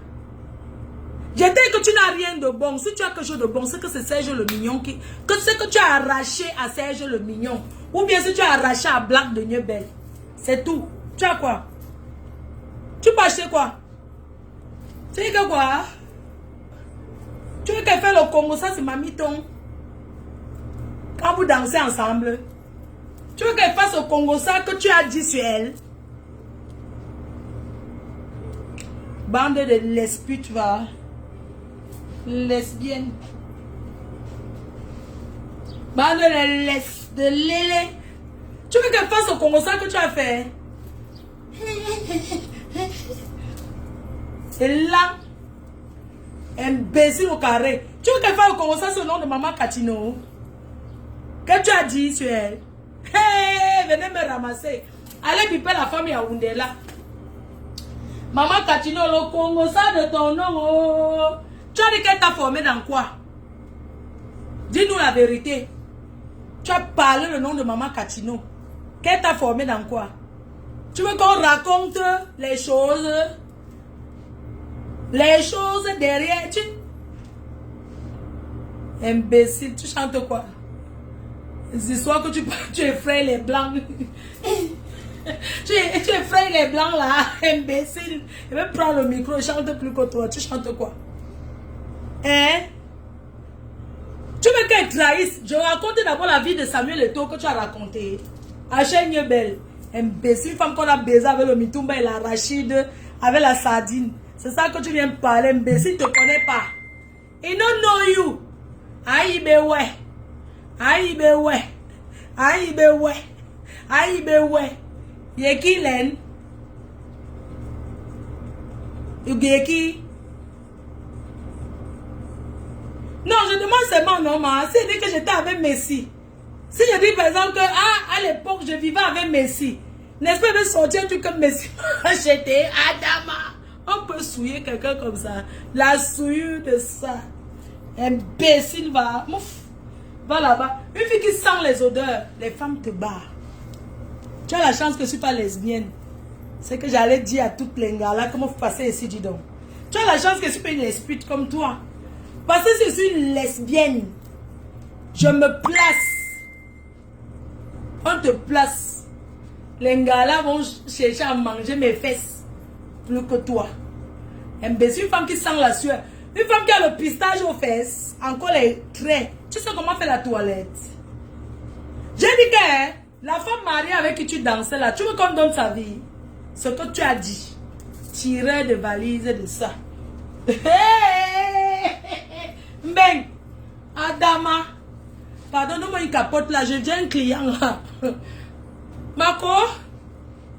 Je dis que tu n'as rien de bon. Si tu as quelque chose de bon, c'est que c'est Serge le Mignon qui... Que c'est que tu as arraché à Serge le Mignon. Ou bien si tu as arraché à Black de Niebel. C'est tout. Tu as quoi? Tu peux acheter quoi? Tu dis que quoi? Tu veux qu'elle fasse le Congo, ça c'est Mamiton. Quand vous dansez ensemble. Tu veux qu'elle fasse au Congo ça que tu as dit sur elle? Bande de lesbiennes, tu vas. Lesbienne. Bande de lesbiennes. de lélé. Tu veux qu'elle fasse au Congo ça que tu as fait? Et là, imbécile au carré. Tu veux qu'elle fasse au Congo ça ce nom de Maman Katino? Que tu as dit sur elle? Hey, venez me ramasser. Allez piper la famille à Oundela. Maman Katino, le Congo ça de ton nom. Oh. Tu as dit qu'elle t'a formé dans quoi? Dis-nous la vérité. Tu as parlé le nom de Maman Katino. Qu'elle t'a formé dans quoi? Tu veux qu'on raconte les choses? Les choses derrière. Imbécile, tu chantes quoi? Les histoires que tu effraies les blancs. tu effraies les blancs là, imbécile. Je vais prendre le micro, je chante plus que toi. Tu chantes quoi? Hein? Tu veux qu'elle trahisse? Je raconte d'abord la vie de Samuel Eto'o que tu as raconté. Achègne belle. Imbécile, femme qu'on a baisé avec le mitumba et l'arachide, avec la sardine. C'est ça que tu viens parler, imbécile, ne te connais pas. He don't know you. Aïe, be ouais. Aïe, be ouais. Aïe, be ouais. Aïe, be ouais. Yeki len. Yeki. Non, je demande seulement non, ma. Si je dis que j'étais avec Messi. Si je dis par exemple que à l'époque je vivais avec Messi. N'est-ce pas de sortir un truc comme Messi? J'étais Adama. On peut souiller quelqu'un comme ça. La souillure de ça. Imbécile va. Mouf. Va là-bas. Une fille qui sent les odeurs, les femmes te barrent. Tu as la chance que je ne suis pas lesbienne. C'est que j'allais dire à toutes les gars là comment vous passez ici, dis donc. Tu as la chance que je ne suis pas une lesbienne comme toi. Parce que si je suis une lesbienne, je me place. On te place. Les gars là vont chercher à manger mes fesses. Plus que toi. Imbécile, une femme qui sent la sueur. Une femme qui a le pistage aux fesses. Encore les traits. Tu sais comment faire la toilette? J'ai dit que la femme mariée avec qui tu dansais là, tu veux qu'on donne sa vie? Ce que tu as dit. Tirer de valise de ça. Ben, Adama. Pardon, donne-moi une capote là. J'ai un client là. Marco,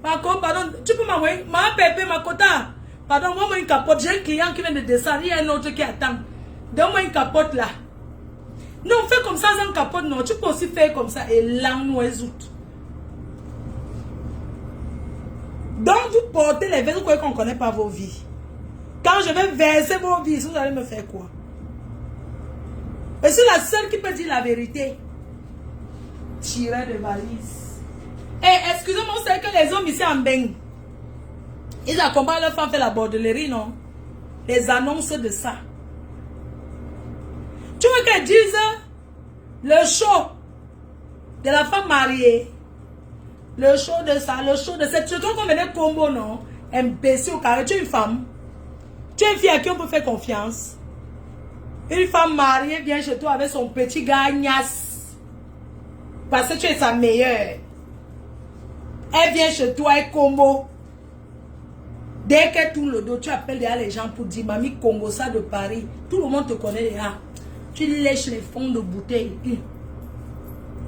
pardon. Tu peux m'envoyer? Ma pépé, Makota. Pardon, moi une capote. J'ai un client qui vient de descendre. Il y a un autre qui attend. Donne-moi une capote là. Non, fais comme ça sans capote. Non, tu peux aussi faire comme ça. Et là, nous ajoute. Donc, vous portez les vêtements qu'on ne connaît pas vos vies. Quand je vais verser vos vies, vous allez me faire quoi? Et c'est la seule qui peut dire la vérité. Tirer de valise. Et excusez-moi, c'est que les hommes ici en baigne. Ils accompagnent leur femme faire la bordellerie, non? Les annonces de ça. Tu veux qu'elles disent le show de la femme mariée? Le show de ça, le show de cette. Tu vois qu'on venait combo, non? Imbécile au carré. Tu es une femme. Tu es une fille à qui on peut faire confiance. Une femme mariée vient chez toi avec son petit gagnas. Parce que tu es sa meilleure. Elle vient chez toi et combo. Dès qu'elle tourne le dos, tu appelles derrière les gens pour dire Mamie Congo ça de Paris. Tout le monde te connaît déjà. Tu lèches les fonds de bouteille.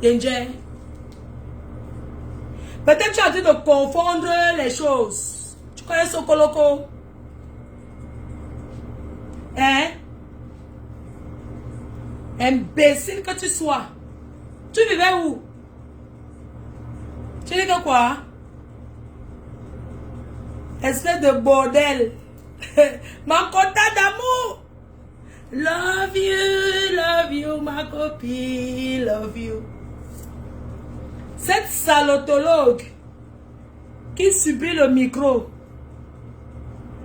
Danger. Peut-être tu as dit de confondre les choses. Tu connais Sokoloco? Hein? Imbécile que tu sois. Tu vivais où? Tu dis que quoi? Espèce de bordel. Ma quota d'amour. Love you, ma copine, love you. Cette salotologue qui subit le micro.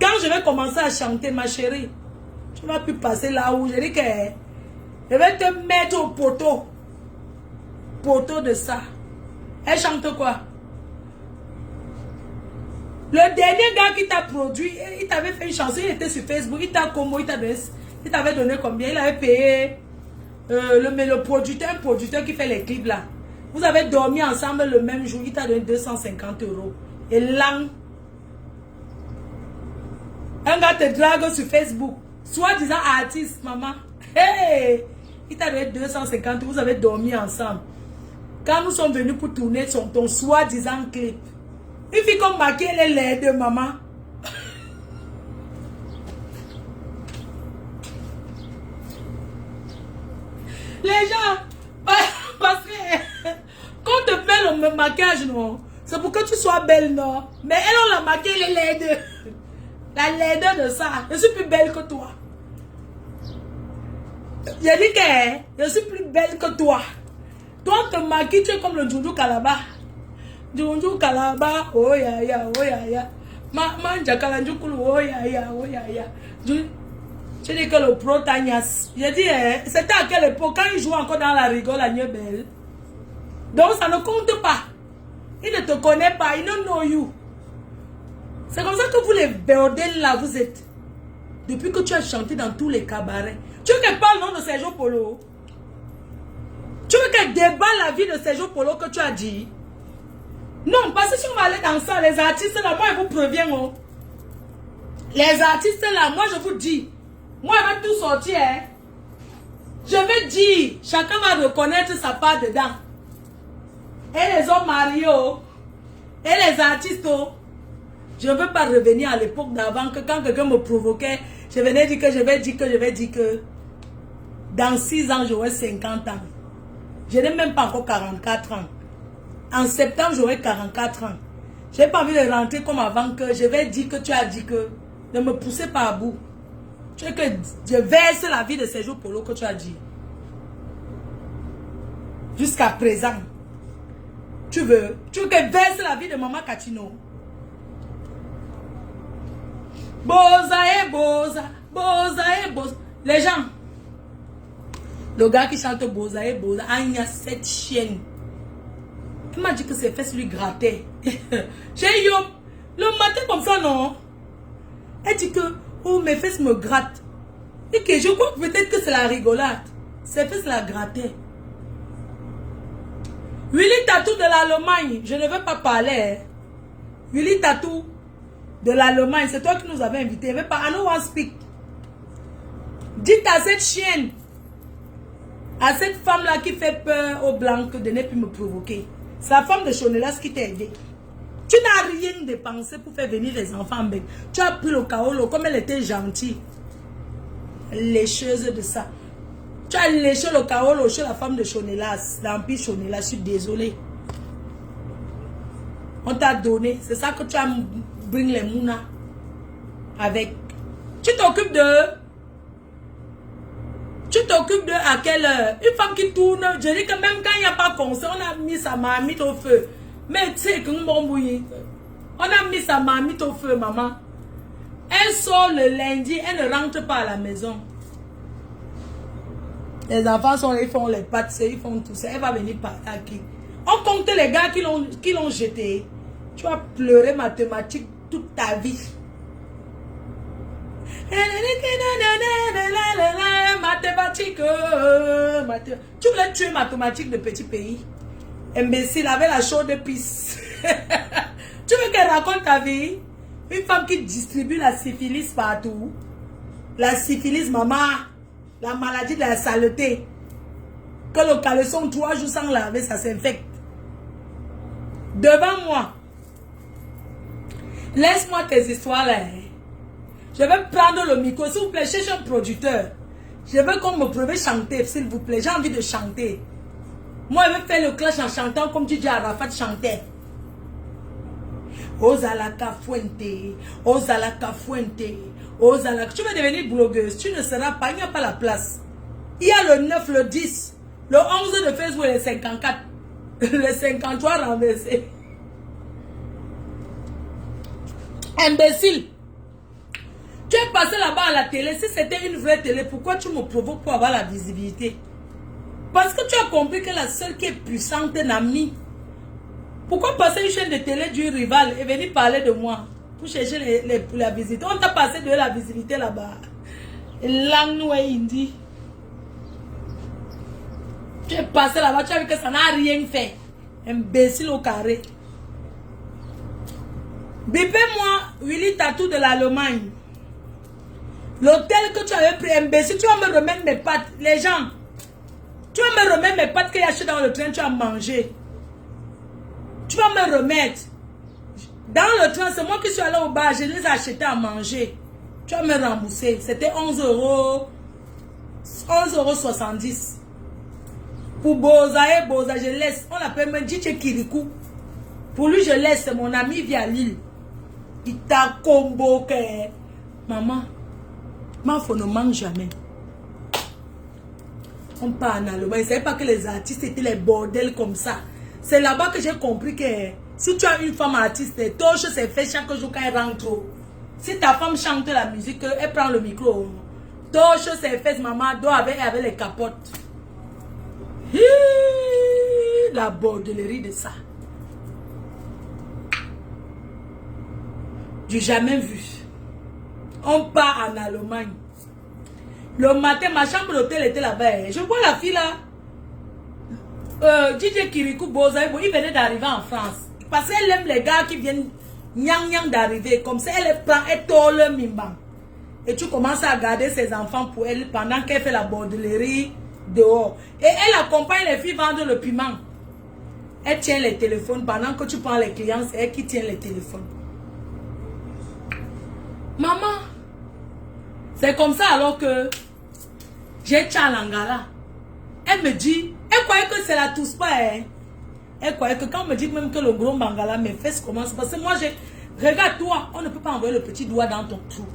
Quand je vais commencer à chanter, ma chérie, tu ne vas plus passer là où je dis que je vais te mettre au poteau. Poteau de ça. Elle chante quoi? Le dernier gars qui t'a produit, il t'avait fait une chanson, il était sur Facebook, il t'a combo, il t'avait donné combien? Il avait payé le producteur, un producteur qui fait les clips là. Vous avez dormi ensemble le même jour, il t'a donné 250 €. Et là, un gars te drague sur Facebook, soi-disant artiste, maman. Hey! Il t'a donné 250 €, vous avez dormi ensemble. Quand nous sommes venus pour tourner ton soi-disant clip, une fille comme maquille les laits de maman. Les gens, parce que quand on te fait le maquillage, non, c'est pour que tu sois belle, non. Mais elle, on l'a maquillé les laideurs. La laideur de ça. Je suis plus belle que toi. J'ai dit que je suis plus belle que toi. Toi, on te maquille, tu es comme le Djoudjou Kalaba. Djoudjou Kalaba, oh ya ya, oh ya ya. Manja Kalanjoukulu, oh ya ya, oh ya ya. Je dis que le pro Tagnas. J'ai dit, c'était à quelle époque, quand il joue encore dans la rigole à Niebel. Donc ça ne compte pas. Il ne te connaît pas, il ne know you. C'est comme ça que vous les bordels là, vous êtes. Depuis que tu as chanté dans tous les cabarets. Tu veux qu'elle parle le nom de Sergio Polo? Tu veux qu'elle déballe la vie de Sergio Polo que tu as dit? Non, parce que si on va aller dans ça, les artistes là, moi je vous préviens. Oh. Les artistes là, moi je vous dis. Moi, je vais tout sortir. Hein. Je vais dire, chacun va reconnaître sa part dedans. Et les hommes mariés, oh, et les artistes, oh, je ne veux pas revenir à l'époque d'avant que quand quelqu'un me provoquait, je venais dire que je vais dire que dans 6 ans, j'aurai 50 ans. Je n'ai même pas encore 44 ans. En septembre, j'aurai 44 ans. Je n'ai pas envie de rentrer comme avant que je vais dire que tu as dit que ne me poussez pas à bout. Tu veux que je verse la vie de Sergio Polo que tu as dit. Jusqu'à présent. Tu veux que je verse la vie de Maman Katino. Boza et Boza. Boza et Boza. Les gens. Le gars qui chante Boza et Boza. Il y a 7 chiennes. Il m'a dit que ses fesses lui grattaient. J'ai eu le matin comme ça, non? Elle dit que oh, mes fesses me grattent. Et que je crois peut-être que c'est la rigolade. Ses fesses la grattaient. Willy Tatou de l'Allemagne, je ne veux pas parler. Hein. Willy Tatou de l'Allemagne, c'est toi qui nous avais invités. I don't want to speak. Dites à cette chienne, à cette femme-là qui fait peur aux blancs de ne plus me provoquer. C'est la femme de Chonelas qui t'a aidé. Tu n'as rien dépensé pour faire venir les enfants en bec. Tu as pris le kaolo comme elle était gentille. Lécheuse de ça. Tu as léché le kaolo chez la femme de Chonelas. L'empire Chonelas, je suis désolée. On t'a donné. C'est ça que tu as bring les mouna avec. Tu t'occupes de à quelle heure? Une femme qui tourne. Je dis que même quand il n'y a pas concert, on a mis sa marmite au feu. Mais tu sais que on a mis sa marmite au feu, maman. Elle sort le lundi, elle ne rentre pas à la maison. Les enfants ils font les pâtes, ils font tout ça. Elle va venir par à qui? On compte les gars qui l'ont jeté. Tu vas pleurer mathématiques toute ta vie. Mathématiques. Tu voulais tuer mathématiques de petit pays. Imbécile avec la chaude pisse. Tu veux qu'elle raconte ta vie? Une femme qui distribue la syphilis partout. La syphilis, maman. La maladie de la saleté. Que le caleçon 3 jours sans laver, ça s'infecte. Devant moi. Laisse-moi tes histoires là. Je vais prendre le micro. S'il vous plaît, cherche un producteur. Je veux qu'on me preuve chanter, s'il vous plaît. J'ai envie de chanter. Moi, je vais faire le clash en chantant comme Didier Arafat chantait. Ozalaka Fuente, Ozalaka Fuente, Ozalaka. Tu vas devenir blogueuse. Tu ne seras pas, il n'y a pas la place. Il y a le 9, le 10, le 11 de Facebook et le 54. Le 53 renversé. Imbécile. Tu es passé là-bas à la télé. Si c'était une vraie télé, pourquoi tu me provoques pour avoir la visibilité? Parce que tu as compris que la seule qui est puissante est Nami. Pourquoi passer une chaîne de télé du rival et venir parler de moi pour chercher la visibilité? On t'a passé de la visibilité là-bas. Langue Indi. Tu es passé là-bas, tu as vu que ça n'a rien fait. Imbécile au carré. Bipez-moi Willy Tatou de l'Allemagne. L'hôtel que tu avais pris, imbécile, tu vas me remettre mes pattes. Les gens, Tu vas me remettre mes pâtes que j'ai achetées dans le train, tu vas manger. Tu vas me remettre. Dans le train, c'est moi qui suis allé au bar, je les ai achetées à manger. Tu vas me rembourser. C'était 11 euros. 11,70 €. Pour Boza et Boza, je laisse. On l'appelle même DJ Kirikou. Pour lui, je laisse. C'est mon ami via Lille. Il t'a convoqué. Maman, ma fille ne mange jamais. On parle en allemand. Il ne savait pas que les artistes étaient les bordels comme ça. C'est là-bas que j'ai compris que si tu as une femme artiste, Toche c'est fait chaque jour quand elle rentre. Si ta femme chante la musique, elle prend le micro. Toche c'est fait, maman doit avec les capotes. Hi, la bordellerie de ça. Du jamais vu. On part en Allemagne. Le matin, ma chambre d'hôtel était là-bas. Je vois la fille là. DJ Kirikou Boza, il venait d'arriver en France. Parce qu'elle aime les gars qui viennent nyang d'arriver. Comme ça, elle prend et tord le mimban. Et tu commences à garder ses enfants pour elle pendant qu'elle fait la bordellerie dehors. Et elle accompagne les filles vendre le piment. Elle tient les téléphones. Pendant que tu prends les clients, c'est elle qui tient les téléphones. Maman, c'est comme ça alors que j'ai Tchalangala. Elle me dit, elle croyait que c'est la Touspa. Hein? Elle croyait que quand on me dit même que le gros Bangala, mes fesses commencent. Parce que moi, regarde toi, on ne peut pas envoyer le petit doigt dans ton trou.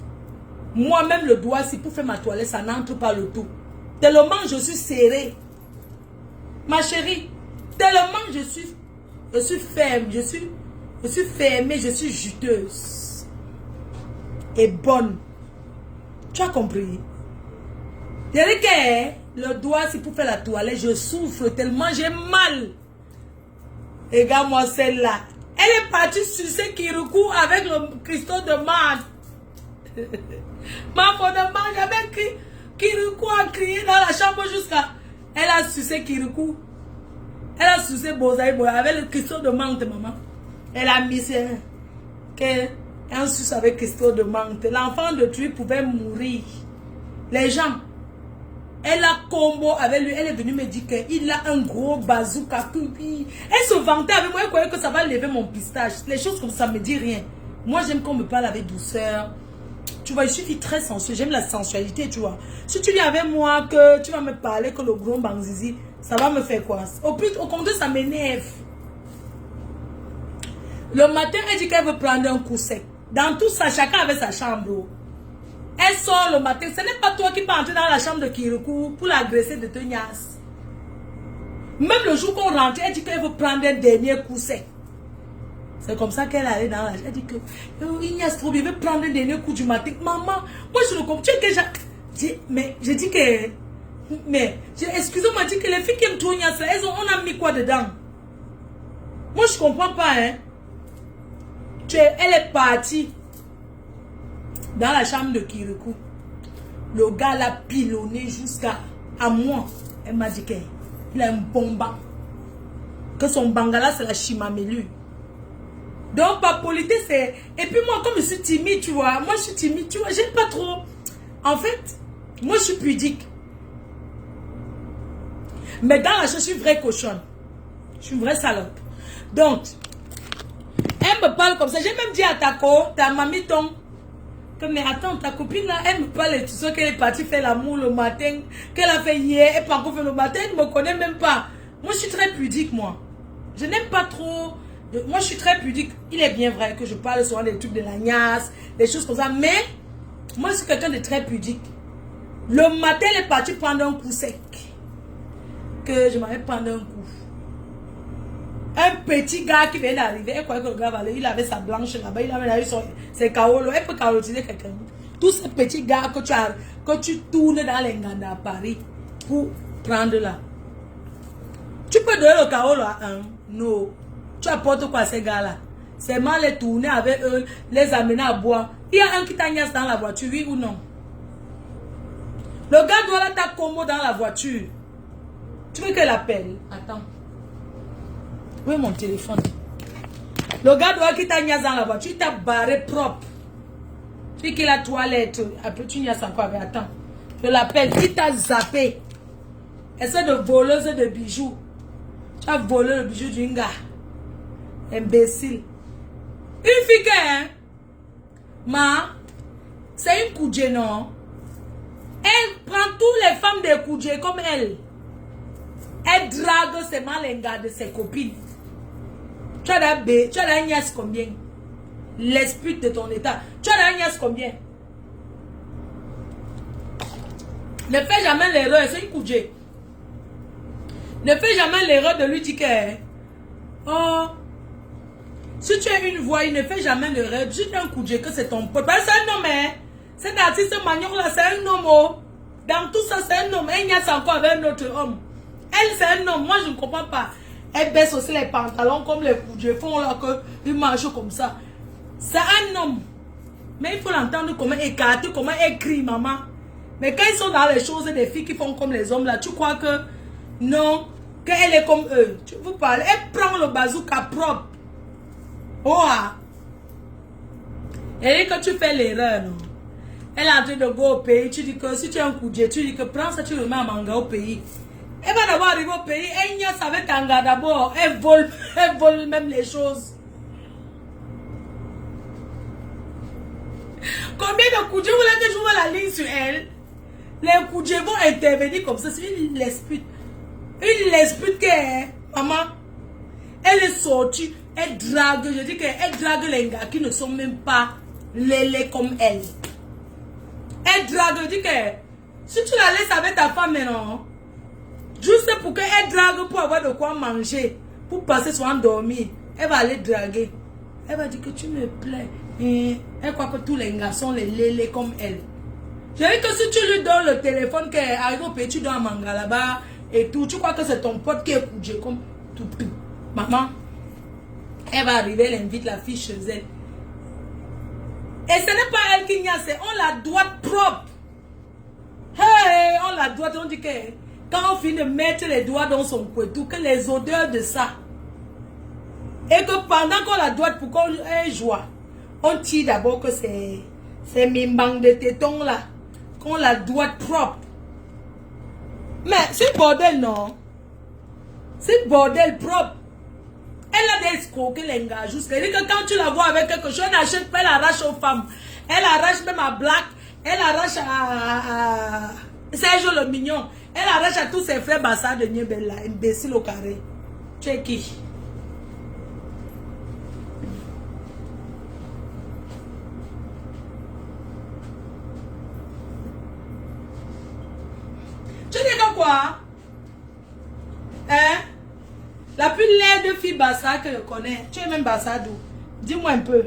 Moi-même, le doigt, si pour faire ma toilette, ça n'entre pas le tout. Tellement je suis serrée. Ma chérie, tellement je suis ferme, je suis fermée, je suis juteuse. Et bonne. Tu as compris? C'est-à-dire que le doigt, c'est pour faire la toilette, je souffre tellement, j'ai mal. Regarde-moi celle-là. Elle est partie sucer Kirikou avec le cristaux de marde. Ma femme de marde, j'avais Kirikou a crié dans la chambre jusqu'à... Elle a sucé Kirikou. Elle a sucé Bozaï avec le cristaux de menthe, maman. Elle a mis un suce avec cristaux de menthe. L'enfant de Tui pouvait mourir. Les gens... Elle a combo avec lui. Elle est venue me dire qu'il a un gros bazooka. Elle se vantait avec moi. Elle croyait que ça va lever mon pistache. Les choses comme ça me dit rien. Moi, j'aime qu'on me parle avec douceur. Tu vois, je suis très sensuelle. J'aime la sensualité, tu vois. Si tu viens avec moi, que tu vas me parler que le gros bangzizi, ça va me faire quoi? Au contraire, ça m'énerve. Le matin, elle dit qu'elle veut prendre un coup sec. Dans tout ça, chacun avait sa chambre. Elle sort le matin. Ce n'est pas toi qui peux entrer dans la chambre de Kirikou pour l'agresser de tenace. Même le jour qu'on rentre, elle dit qu'elle veut prendre un dernier coup sec. C'est comme ça qu'elle allait dans la chambre. Elle dit que Ignace trop bien, veut prendre un dernier coup du matin. Maman, moi je le comprends. Tu sais que mais je dis que... Mais, excusez-moi, je dis que les filles qui aiment trop Ignace, on a mis quoi dedans? Moi je comprends pas, hein. Elle est partie dans la chambre de Kirikou. Le gars l'a pilonné jusqu'à moi. Elle m'a dit qu'il a un bon banc. Que son bangala c'est la chimamelu. Donc par politesse c'est... Et puis moi comme je suis timide, tu vois. Moi je suis timide, tu vois. J'aime pas trop. En fait, moi je suis pudique. Mais dans la chambre, je suis vraie cochonne. Je suis une vraie salope. Donc, elle me parle comme ça. J'ai même dit à ta mamie ton... Mais attends, ta copine là, elle me parle de tout ça qu'elle est partie faire l'amour le matin, qu'elle a fait hier, et pas encore fait le matin, elle ne me connaît même pas. Moi, je suis très pudique, moi. Je n'aime pas trop... Moi, je suis très pudique. Il est bien vrai que je parle souvent des trucs de la gnasse, des choses comme ça, mais moi, je suis quelqu'un de très pudique. Le matin, elle est partie prendre un coup sec. Que je m'avais prendre un coup. Un petit gars qui vient d'arriver, elle croyait que le gars valait, il avait sa blanche là-bas, il avait ses caolos, elle peut carotiser quelqu'un. Tous ces petits gars que tu tournes dans les Nganda à Paris pour prendre là. Tu peux donner le caolo à un? Non. Tu apportes quoi à ces gars-là? C'est mal les tourner avec eux, les amener à boire. Il y a un qui t'agnasse dans la voiture, oui ou non? Le gars doit là ta combo dans la voiture. Tu veux qu'elle appelle? Attends. Oui, mon téléphone. Le gars doit quitter Agnès dans la voiture, il t'a barré propre. Puis qu'il a la toilette. Après, tu n'y as encore. Attends. Je l'appelle. Il t'a zappé. Essaie de voleuse de bijoux. Tu as volé le bijou d'un gars. Imbécile. Une fille que, hein, c'est une Koudjé, non? Elle prend toutes les femmes de Koudjé comme elle. Elle drague ses malingas de ses copines. Tu as la nièce combien? L'esprit de ton état. Tu as la nièce combien? Ne fais jamais l'erreur, c'est une Koudjé. Ne fais jamais l'erreur de lui dire que, oh, si tu es une voix, il ne fait jamais l'erreur. Si tu es un Koudjé, que c'est ton pote. C'est un homme, hein. Cet artiste Magnon là, c'est un homme. Oh. Dans tout ça, c'est un homme. Elle y a encore avec un autre homme. Elle, c'est un homme. Moi, je ne comprends pas. Elle baisse aussi les pantalons comme les Koudjé font là, qu'ils marchent comme ça. C'est un homme. Mais il faut l'entendre comment écarter, comment écrire, maman. Mais quand ils sont dans les choses des filles qui font comme les hommes là, tu crois que non, qu'elle est comme eux. Tu vous parles. Elle prend le bazooka propre. Oh, et quand tu fais l'erreur, non? Elle est en train de go au pays. Tu dis que si tu es un Koudjé, tu dis que prends ça, tu le mets à manga au pays. Elle va d'abord arriver au pays. Elle n'y a ça avec Tanga d'abord. Elle vole même les choses. Combien de Koudjé voulez que je vois la ligne sur elle? Les Koudjé vont intervenir comme ça. C'est une lesbienne. Une lesbienne qui est, maman, elle est sortie, elle drague, je dis qu'elle drague les gars qui ne sont même pas lélés comme elle. Elle drague, je dis que si tu la laisses avec ta femme maintenant, juste pour qu'elle drague pour avoir de quoi manger, pour passer soin dormir, elle va aller draguer. Elle va dire que tu me plais. Et elle croit que tous les gars sont les lélés comme elle. Je dis que si tu lui donnes le téléphone qu'elle arrive au pays, tu dois manger là-bas. Et tout, tu crois que c'est ton pote qui est Koudjé comme tout. Maman, elle va arriver, elle invite la fille chez elle. Et ce n'est pas elle qui n'y a, c'est on la doit propre. Hey, on la doit, on dit que quand on finit de mettre les doigts dans son couetou, que les odeurs de ça. Et que pendant qu'on la doit pour qu'on ait joie, on tire d'abord que c'est mes bandes de tétons là, qu'on la doit propre. Mais c'est bordel, non? C'est bordel propre. Elle a des escroqués, les gars. Juste que quand tu la vois avec quelque chose, elle n'achète pas, elle arrache aux femmes. Elle arrache même à Black. Elle arrache à Serge le Mignon. Elle arrache à tous ses frères Bassa de Niebella. Imbécile au carré. Tu es qui? Tu dis que quoi? Hein? La plus laide fille Bassa que je connais. Tu es même Bassa d'où? Dis-moi un peu.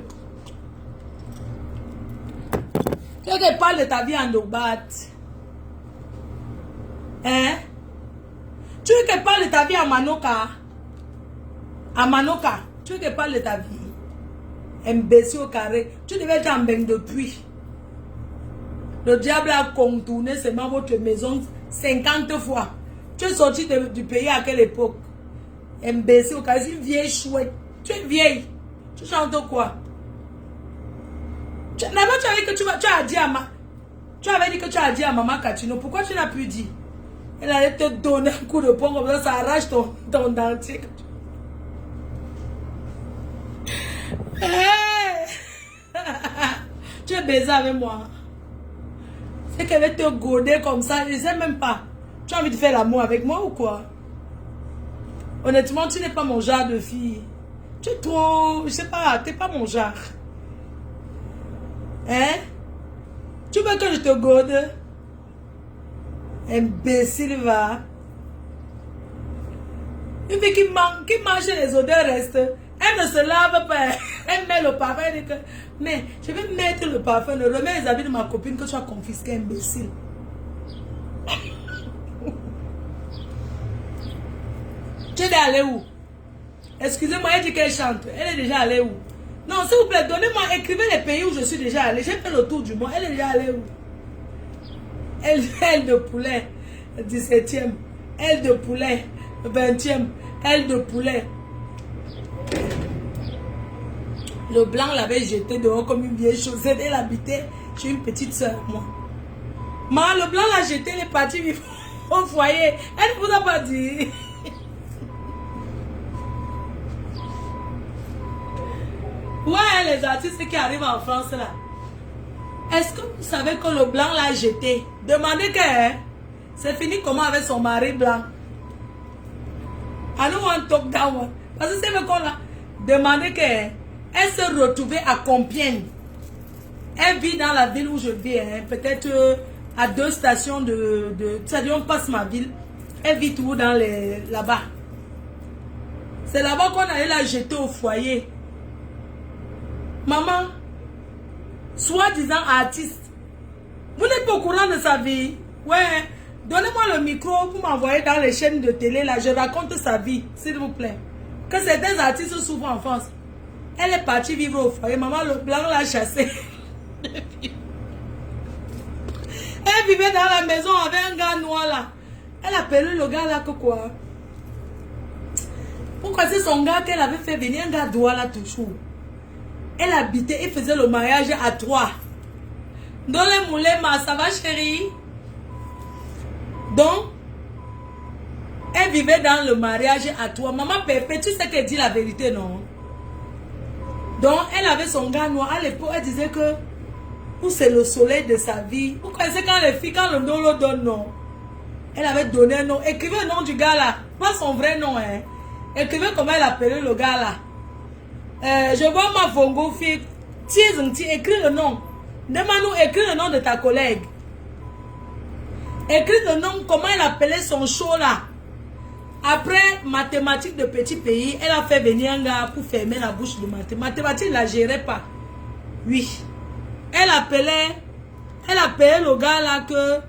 Tu veux qu'elle parle de ta vie en Dobat? Hein? Tu veux qu'elle parle de ta vie en Manoka? À Manoka. Tu veux qu'elle parle de ta vie? Imbécile au carré. Tu devais être en bain depuis. Le diable a contourné seulement votre maison 50 fois. Tu es sorti du pays à quelle époque? Imbécile au carré. Une vieille chouette. Tu es vieille. Tu chantes quoi? Tu avais dit que tu as dit à tu avais dit que tu as dit à maman Katino. Pourquoi tu n'as plus dit? Elle allait te donner un coup de poing comme ça arrache ton dentier. Hey! Tu es baisé avec moi. C'est qu'elle va te goder comme ça. Je ne sais même pas. Tu as envie de faire l'amour avec moi ou quoi? Honnêtement, tu n'es pas mon genre de fille. Tu es trop... Je sais pas, tu n'es pas mon genre. Hein? Tu veux que je te gode? Imbécile, va. Une fille qui mange les odeurs restent. Elle ne se lave pas. Elle met le parfum. Elle dit que, mais je vais mettre le parfum. Ne remets les habits de ma copine que tu as confisqué, imbécile. Tu es allé où? Excusez-moi, elle dit qu'elle chante. Elle est déjà allée où? Non, s'il vous plaît, donnez-moi, écrivez les pays où je suis déjà allée. J'ai fait le tour du monde. Elle est déjà allée où? Aile de poulet, 17e. Aile de poulet, 20e. Aile de poulet. Le blanc l'avait jeté dehors comme une vieille chaussette. Elle habitait chez une petite soeur, moi. Le blanc l'a jeté, elle est partie vivre au foyer. Elle ne vous a pas dit. Ouais, les artistes qui arrivent en France là. Est-ce que vous savez que le blanc l'a jeté? Demandez que c'est fini comment avec son mari blanc. I don't want to talk that one. Parce que c'est le qu'on l'a demandé qu'elle se retrouvait à Compiègne. Elle vit dans la ville où je vis, hein, peut-être à 2 stations c'est-à-dire on passe ma ville. Elle vit tout dans là-bas. C'est là-bas qu'on allait la jeter au foyer. Maman, soi-disant artiste, vous n'êtes pas au courant de sa vie? Ouais, donnez-moi le micro pour m'envoyer dans les chaînes de télé, là, je raconte sa vie, s'il vous plaît. Que certains artistes souffrent en France. Elle est partie vivre au foyer, maman, le blanc l'a chassée. Elle vivait dans la maison avec un gars noir, là. Elle appelait le gars, là, que quoi? Pourquoi c'est son gars qu'elle avait fait venir, un gars noir, là, toujours? Elle habitait et faisait le mariage à 3. Dans les moulins, ça va chérie? Donc, elle vivait dans le mariage à 3. Maman Pépé, tu sais qu'elle dit la vérité, non? Donc, elle avait son gars noir. À l'époque, elle disait que c'est le soleil de sa vie. Vous connaissez quand les filles, quand le nom le donne, non? Elle avait donné un nom. Écrivez le nom du gars là. Pas son vrai nom, hein. Écrivez comment elle appelait le gars là. Je vois ma fongo fille. Écris le nom. Demande-nous, écris le nom de ta collègue. Écris le nom, comment elle appelait son show là. Après mathématiques de petit pays, elle a fait venir un gars pour fermer la bouche de mathématiques. Mathématiques, elle ne la gérait pas. Oui. Elle appelait le gars là que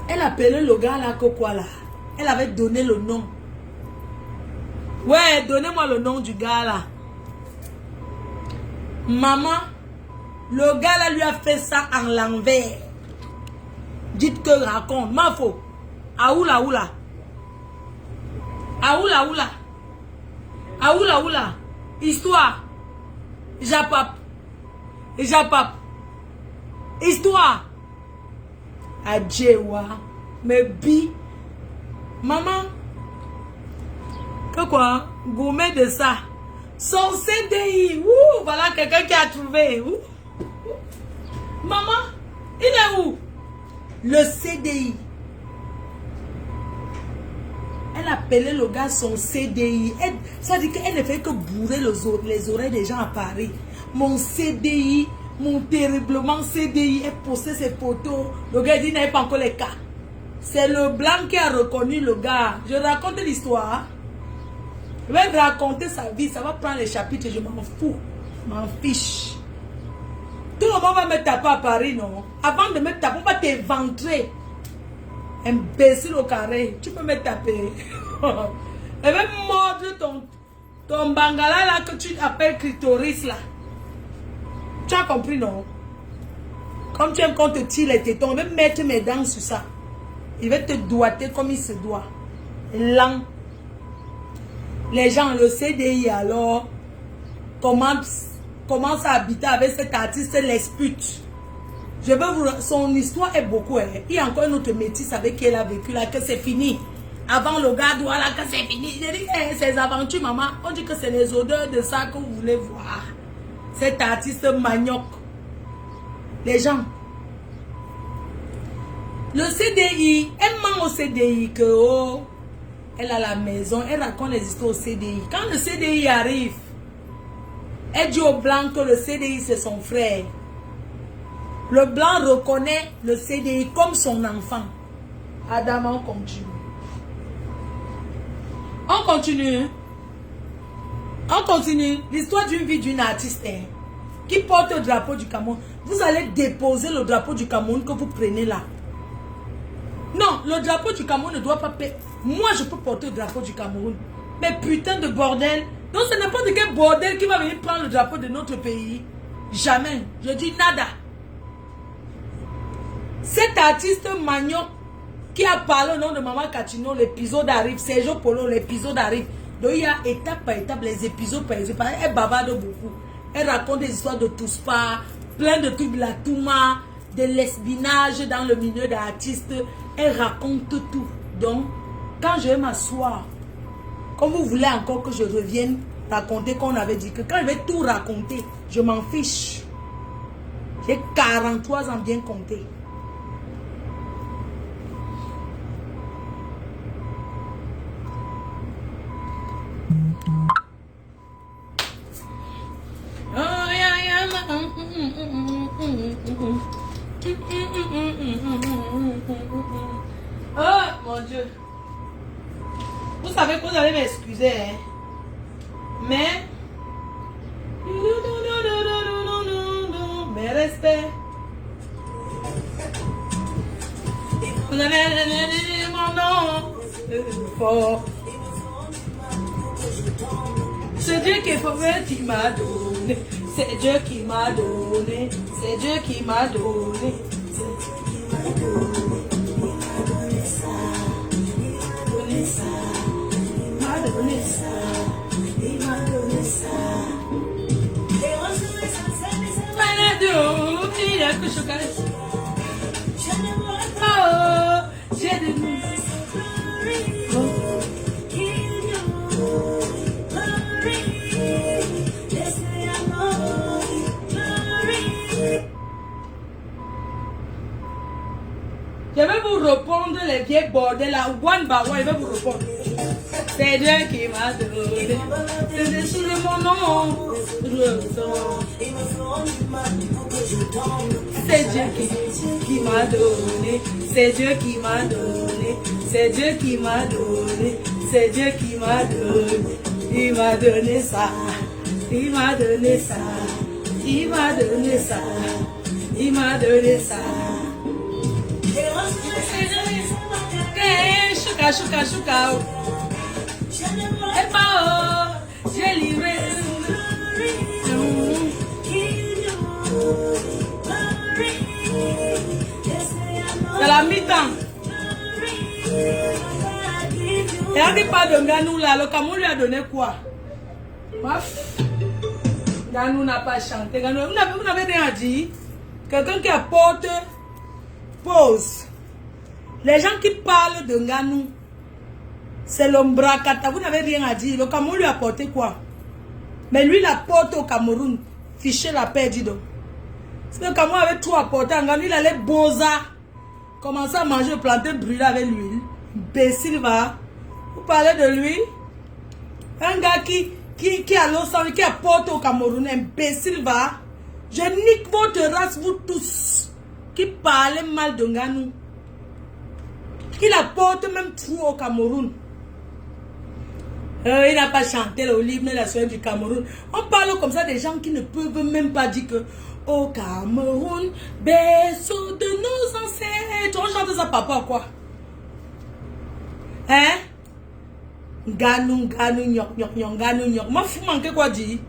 Elle appelait le gars là que quoi là. Elle avait donné le nom. Ouais, donnez-moi le nom du gars là. Maman, le gars là lui a fait ça en l'envers. Dites que raconte. Ma faux. Aoula oula. Aoula oula. Aoula oula. Histoire. Japap. Japap. Histoire. Adjewa. Mais bi. Maman. Que quoi? Gourmet de ça. Son CDI. Ouh, voilà quelqu'un qui a trouvé. Ouh. Maman, il est où? Le CDI. Elle appelait le gars son CDI. Ça dit qu'elle ne fait que bourrer les oreilles des gens à Paris. Mon CDI, mon terriblement CDI, elle postait ses photos. Le gars dit qu'il n'avait pas encore les cas. C'est le blanc qui a reconnu le gars. Je raconte l'histoire. Je vais raconter sa vie. Ça va prendre les chapitres. Je m'en fous. Je m'en fiche. Tout le monde va me taper à Paris, non? Avant de me taper, on va t'éventrer. Imbécile au carré. Tu peux me taper. Elle va mordre ton bangala là que tu appelles clitoris là. Tu as compris, non? Comme tu aimes qu'on te tire les tétons, je vais mettre mes dents sur ça. Il va te doigter comme il se doit. Lent. Les gens, le CDI alors, commence à habiter avec cet artiste, l'expute. Je veux vous... Son histoire est beaucoup. Hein. Il y a encore une autre métisse avec qui elle a vécu là, que c'est fini. Avant le gars doit là, que c'est fini. J'ai dit, ces aventures, maman, on dit que c'est les odeurs de ça que vous voulez voir. Cet artiste manioc. Les gens. Le CDI, elle ment au CDI que, oh, elle a la maison, elle raconte les histoires au CDI. Quand le CDI arrive, elle dit au blanc que le CDI c'est son frère. Le blanc reconnaît le CDI comme son enfant. Adam, on continue. On continue. On continue. L'histoire d'une vie d'une artiste hein, qui porte le drapeau du Cameroun. Vous allez déposer le drapeau du Cameroun que vous prenez là. Non, le drapeau du Cameroun ne doit pas payer. Moi, je peux porter le drapeau du Cameroun. Mais putain de bordel. Donc, ce n'est pas de quel bordel qui va venir prendre le drapeau de notre pays. Jamais. Je dis nada. Cet artiste Magnon qui a parlé au nom de Maman Katino, l'épisode arrive. Sergio Polo, l'épisode arrive. Donc, il y a étape par étape, les épisodes par épisode. Elle bavarde beaucoup. Elle raconte des histoires de Touspa, plein de trucs de la Touma. de l'esbinage dans le milieu d'artistes. Elle raconte tout. Donc, quand je vais m'asseoir, comme vous voulez encore que je revienne raconter qu'on avait dit que quand je vais tout raconter, je m'en fiche. J'ai 43 ans bien compté. Oh mon Dieu. Vous savez que vous allez m'excuser, hein? Mais mes respects. Vous avez mon nom fort. C'est Dieu qui m'a donné. C'est Dieu qui m'a donné. C'est Dieu qui m'a donné. Je vais vous répondre les vieilles bordels là, one by one, je vais vous répondre. C'est Dieu qui m'a donné, c'est sous mon nom, c'est Dieu qui m'a donné, c'est Dieu qui m'a donné, c'est Dieu qui m'a donné, c'est Dieu qui m'a donné, il m'a donné ça, il m'a donné ça, il m'a donné ça, il m'a donné ça. Chouka, chouka, chouka. Et pas oh, j'ai livré. C'est la mi-temps. Et on dit pas de Nganou là, le Cameroun lui a donné quoi? Nganou n'a pas chanté. Vous n'avez rien dit. Quelqu'un qui apporte pause. Les gens qui parlent de Nganou, c'est l'ombracata. Vous n'avez rien à dire. Le Cameroun lui a apporté quoi? Mais lui, il apporte au Cameroun. Ficher la paix, dis donc. Si le Cameroun avait tout apporté à Nganou, il allait boza. Commencer à manger, planter, brûler avec l'huile. Imbécile, va. Vous parlez de lui? Un gars qui a l'ensemble, qui apporte au Cameroun. Imbécile, va. Je nique votre race, vous tous, qui parlez mal de Nganou. Il apporte même tout au Cameroun. Il n'a pas chanté le livre de la soeur du Cameroun. On parle comme ça des gens qui ne peuvent même pas dire que au Cameroun, berceau de nos ancêtres. On chante ça papa quoi? Hein? Ganou, ganou, nyok, nyok, nyok, ganou, nyok. Moi, vous manquez quoi dire?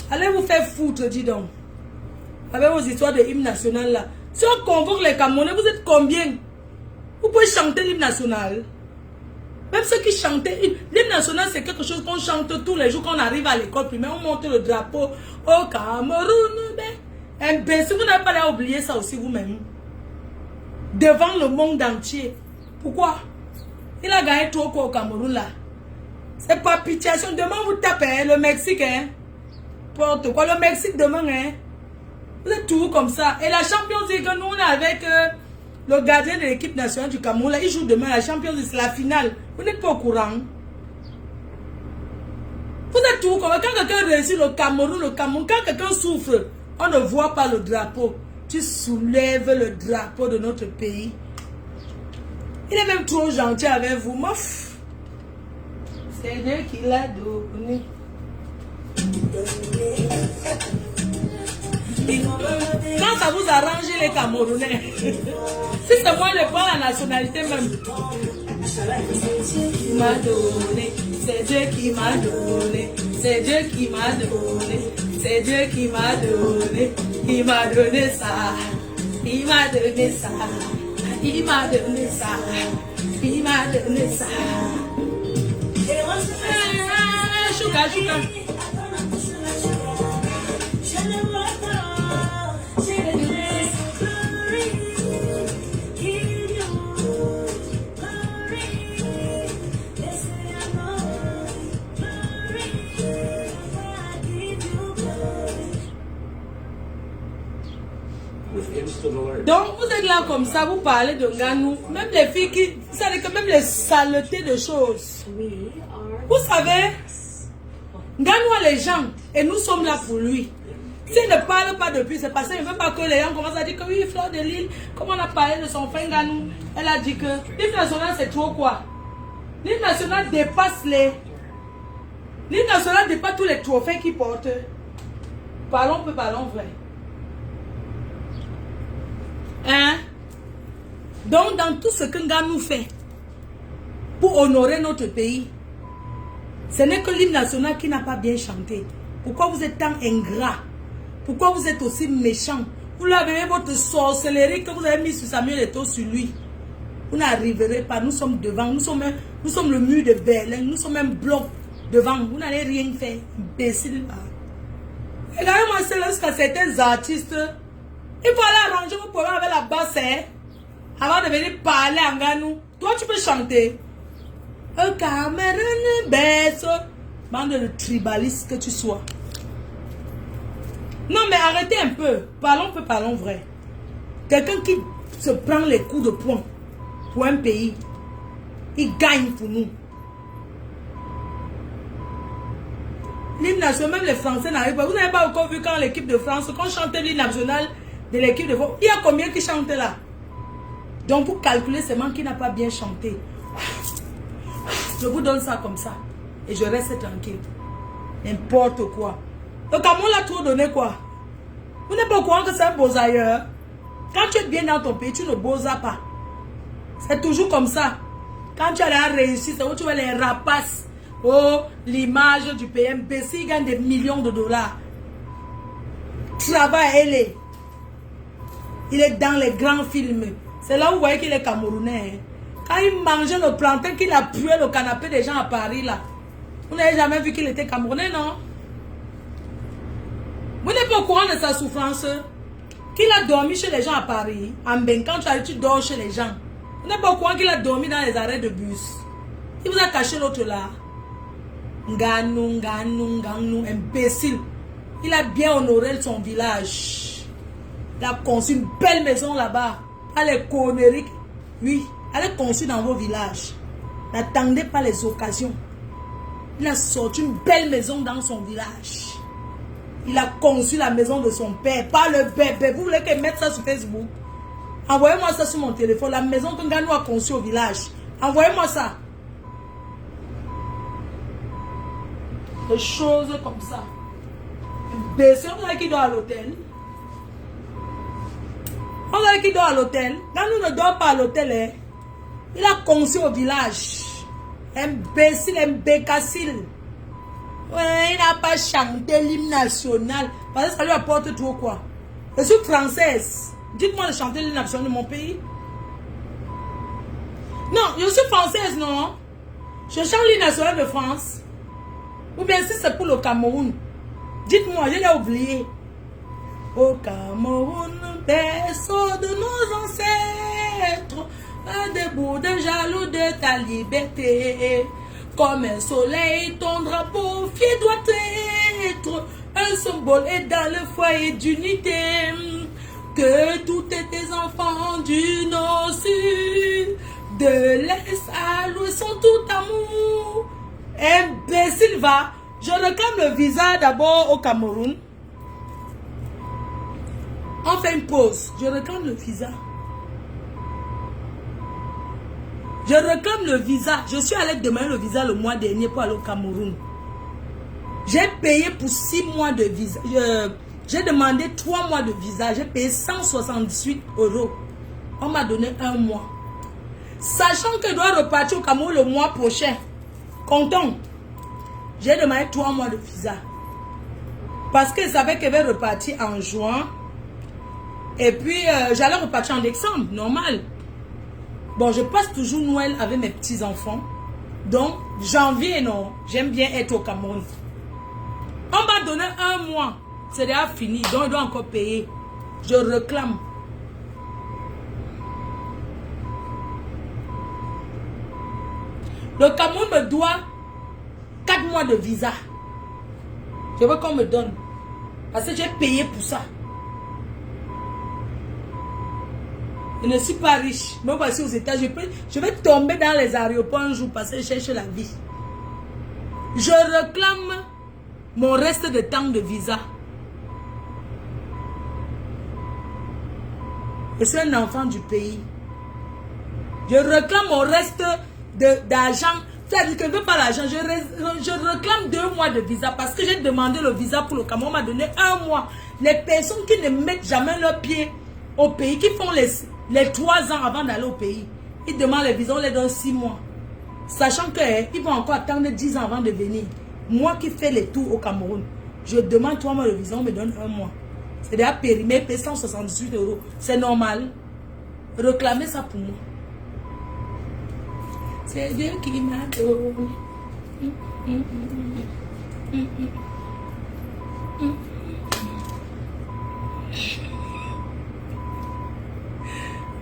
Allez vous faire foutre, dis donc. Avec vos histoires de hymne national là. Si on convoque les Camerounais, vous êtes combien? Vous pouvez chanter l'hymne national. Même ceux qui chantaient, l'hymne national c'est quelque chose qu'on chante tous les jours quand on arrive à l'école primaire, on monte le drapeau au Cameroun. Imbécile, vous n'avez pas à oublier ça aussi vous-même. Devant le monde entier. Pourquoi? Il a gagné trop quoi au Cameroun là. C'est pas pitié. Demain vous tapez le Mexique. Hein? Porte quoi? Le Mexique demain. Hein? Vous êtes toujours comme ça. Et la Champions League, nous on est avec... le gardien de l'équipe nationale du Cameroun, là, il joue demain la Champions League, c'est la finale. Vous n'êtes pas au courant. Vous êtes tout comme quand quelqu'un réussit le Cameroun, quand quelqu'un souffre, on ne voit pas le drapeau. Tu soulèves le drapeau de notre pays. Il est même trop gentil avec vous, mof. C'est Dieu qui l'a donné. Quand ça vous arrange les Camerounais, si c'est moi je prends la nationalité même. Il m'a donné, c'est Dieu qui m'a donné, c'est Dieu qui m'a donné, c'est Dieu qui m'a donné, il m'a donné ça, il m'a donné ça, il m'a donné ça, il m'a donné ça. Chouka, chouka. Donc, vous êtes là comme ça, vous parlez de Nganou. Même les filles qui... Vous savez que même les saletés de choses. Vous savez, Nganou a les gens et nous sommes là pour lui. S'il ne parle pas depuis, c'est parce qu'il ne veut pas que les gens commencent à dire que oui, Fleur de Lille, comme on a parlé de son frère Nganou, elle a dit que l'hymne national c'est trop quoi? L'hymne national dépasse les... L'hymne national dépasse tous les trophées qu'il porte. Parlons peu, parlons vrai. Hein? Donc, dans tout ce que Nganou fait pour honorer notre pays, ce n'est que l'hymne national qui n'a pas bien chanté. Pourquoi vous êtes tant ingrat? Pourquoi vous êtes aussi méchant? Vous l'avez votre sorcellerie que vous avez mis sur Samuel Eto'o sur lui. Vous n'arriverez pas. Nous sommes devant. Nous sommes le mur de Berlin. Nous sommes un bloc devant. Vous n'allez rien faire. Imbécile. Regardez-moi, c'est lorsqu'à certains artistes, il faut aller arranger vos problèmes avec la basse, hein, avant de venir parler en Nganou. Toi, tu peux chanter. Cameroun baisse. Bande de tribalistes que tu sois. Non, mais arrêtez un peu. Parlons vrai. Quelqu'un qui se prend les coups de poing pour un pays, il gagne pour nous. L'hymne national, même les Français n'arrivent pas. Vous n'avez pas encore vu quand l'équipe de France, quand chantait l'hymne national de l'équipe de France, il y a combien qui chantent là? Donc vous calculez seulement qui n'a pas bien chanté. Je vous donne ça comme ça. Et je reste tranquille. N'importe quoi. Le Cameroun l'a trop donné quoi? Vous n'êtes pas au courant que c'est un beau ailleurs. Quand tu es bien dans ton pays, tu ne bosas pas. C'est toujours comme ça. Quand tu as la réussite, c'est où tu vois les rapaces. Oh, l'image du PMB, s'il gagne des millions de dollars. Travail, il est dans les grands films. C'est là où vous voyez qu'il est camerounais. Quand il mangeait le plantain, qu'il a pué le canapé des gens à Paris, là. Vous n'avez jamais vu qu'il était camerounais, non? Vous n'êtes pas au courant de sa souffrance? Qu'il a dormi chez les gens à Paris. En Ben, quand tu dors chez les gens. Vous n'êtes pas au courant qu'il a dormi dans les arrêts de bus. Il vous a caché l'autre là. Nganou, imbécile. Il a bien honoré son village. Il a conçu une belle maison là-bas. Pas les conneries. Oui, elle est conçue dans vos villages. N'attendez pas les occasions. Il a sorti une belle maison dans son village. Il a conçu la maison de son père. Pas le bébé. Vous voulez que mette ça sur Facebook? Envoyez-moi ça sur mon téléphone. La maison que Nganou a conçue au village. Envoyez-moi ça. Des choses comme ça. Imbécile, on dirait qu'il dort à l'hôtel. On dirait qu'il dort à l'hôtel. Nganou ne dort pas à l'hôtel. Hein. Il a conçu au village. Imbécile, imbécile. Ouais, il n'a pas chanté l'hymne national. Parce que ça lui apporte trop quoi? Je suis française. Dites-moi de chanter l'hymne national de mon pays. Non, je suis française, non? Je chante l'hymne national de France. Ou bien si c'est pour le Cameroun. Dites-moi, je l'ai oublié. Au Cameroun, berceau de nos ancêtres, debout de jaloux de ta liberté. Comme un soleil, ton drapeau fier doit être un symbole et dans le foyer d'unité. Que tous tes enfants du nord sud, de l'est à l'ouest sont tout amour. Imbécile va. Je réclame le visa d'abord au Cameroun. On fait une pause. Je réclame le visa. Je réclame le visa. Je suis allé demander le visa le mois dernier pour aller au Cameroun. J'ai payé pour 6 mois de visa. J'ai demandé 3 mois de visa. J'ai payé 168 €. On m'a donné 1 mois. Sachant que je dois repartir au Cameroun le mois prochain. Comptons. J'ai demandé 3 mois de visa. Parce que je savais qu'elle va repartir en juin. Et puis, j'allais repartir en décembre, normal. Bon, je passe toujours Noël avec mes petits-enfants. Donc, janvier, non. J'aime bien être au Cameroun. On m'a donné 1 mois. C'est déjà fini. Donc, je dois encore payer. Je réclame. Le Cameroun me doit 4 mois de visa. Je veux qu'on me donne. Parce que j'ai payé pour ça. Je ne suis pas riche. Me voici aux États-Unis. Je vais tomber dans les aéroports un jour parce que je cherche la vie. Je réclame mon reste de temps de visa. Je suis un enfant du pays. Je réclame mon reste d'argent. C'est-à-dire que je ne veux pas l'argent. Je réclame 2 mois de visa parce que j'ai demandé le visa pour le Cameroun. On m'a donné 1 mois. Les personnes qui ne mettent jamais leur pied au pays, qui font les 3 ans avant d'aller au pays, ils demandent les visas, on les donne 6 mois. Sachant qu'ils vont encore attendre 10 ans avant de venir. Moi qui fais les tours au Cameroun, je demande 3 mois de visa, on me donne 1 mois. C'est déjà périmé, paye 178 €. C'est normal. Réclamez ça pour moi. C'est Dieu qui m'a donné.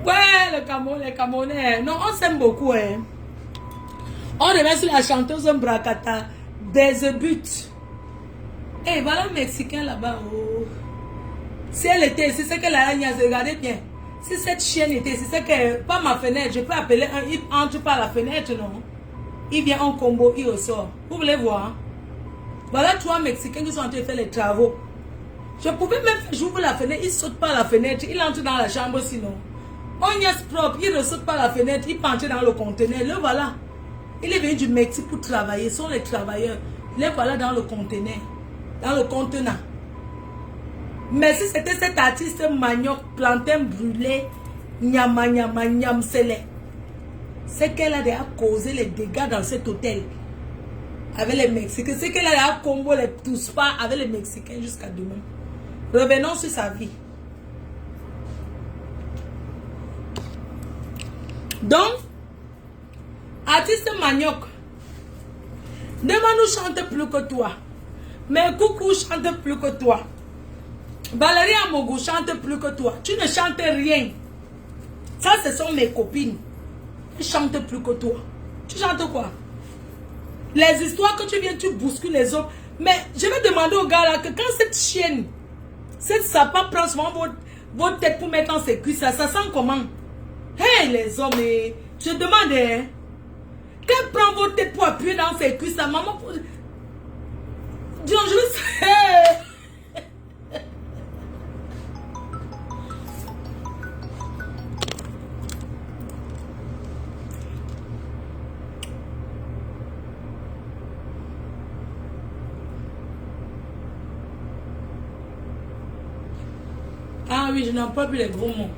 Ouais, le Cameroun, les Camerounais. Non, on s'aime beaucoup. Hein. On revient sur la chanteuse Bracata. Des buts. Et voilà le Mexicain là-bas. Oh. Si elle était ici, c'est qu'elle a regardez bien. Si cette chienne était ici, c'est que pas ma fenêtre. Je peux appeler un, il entre par la fenêtre, non? Il vient en combo, il ressort. Vous voulez voir? Voilà 3 Mexicains qui sont en train de faire les travaux. Je pouvais même faire, j'ouvre la fenêtre, il saute par la fenêtre, il entre dans la chambre sinon. On y est propre, il ne saute par la fenêtre, il peut entrer dans le conteneur. Le voilà. Il est venu du Mexique pour travailler, ce sont les travailleurs. Les voilà dans le conteneur, dans le contenant. Mais si c'était cet artiste manioc, plantain brûlé, nyama nyama nyam sele, c'est qu'elle a déjà causé les dégâts dans cet hôtel avec les Mexicains. C'est qu'elle a déjà combo les tous pas avec les Mexicains jusqu'à demain. Revenons sur sa vie. Donc, artiste manioc, Nema nous chante plus que toi. Mais Coucou chante plus que toi. Valérie Amogo chante plus que toi. Tu ne chantes rien. Ça, ce sont mes copines. Elles chantent plus que toi. Tu chantes quoi? Les histoires que tu viens, tu bouscules les autres. Mais je vais demander au gars là que quand cette chienne, cette sapin prend souvent votre tête pour mettre dans ses cuisses, ça sent comment? Hey les hommes, je demande, hein, qu'elle prend votre tête pour appuyer dans ses cuisses, sa maman. Dieu, je sais. Ah oui, je n'en peux plus les gros mots.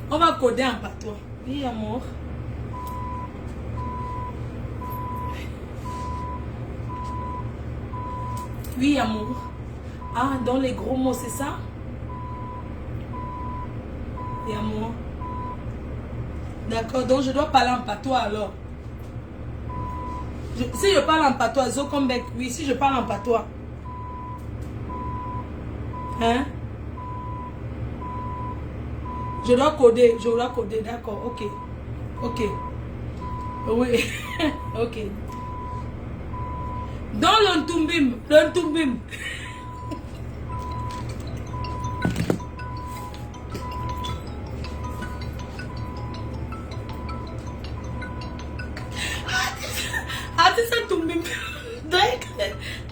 On va coder en patois. Oui, amour. Oui, amour. Ah, dans les gros mots, c'est ça? Oui, amour. D'accord, donc je dois parler en patois alors. Si je parle en patois, Zokombek, oui, si je parle en patois. Hein? Je dois coder, d'accord, ok. Ok. Oui, ok. Dans l'ontumbim. Ah, c'est ça, tumbim.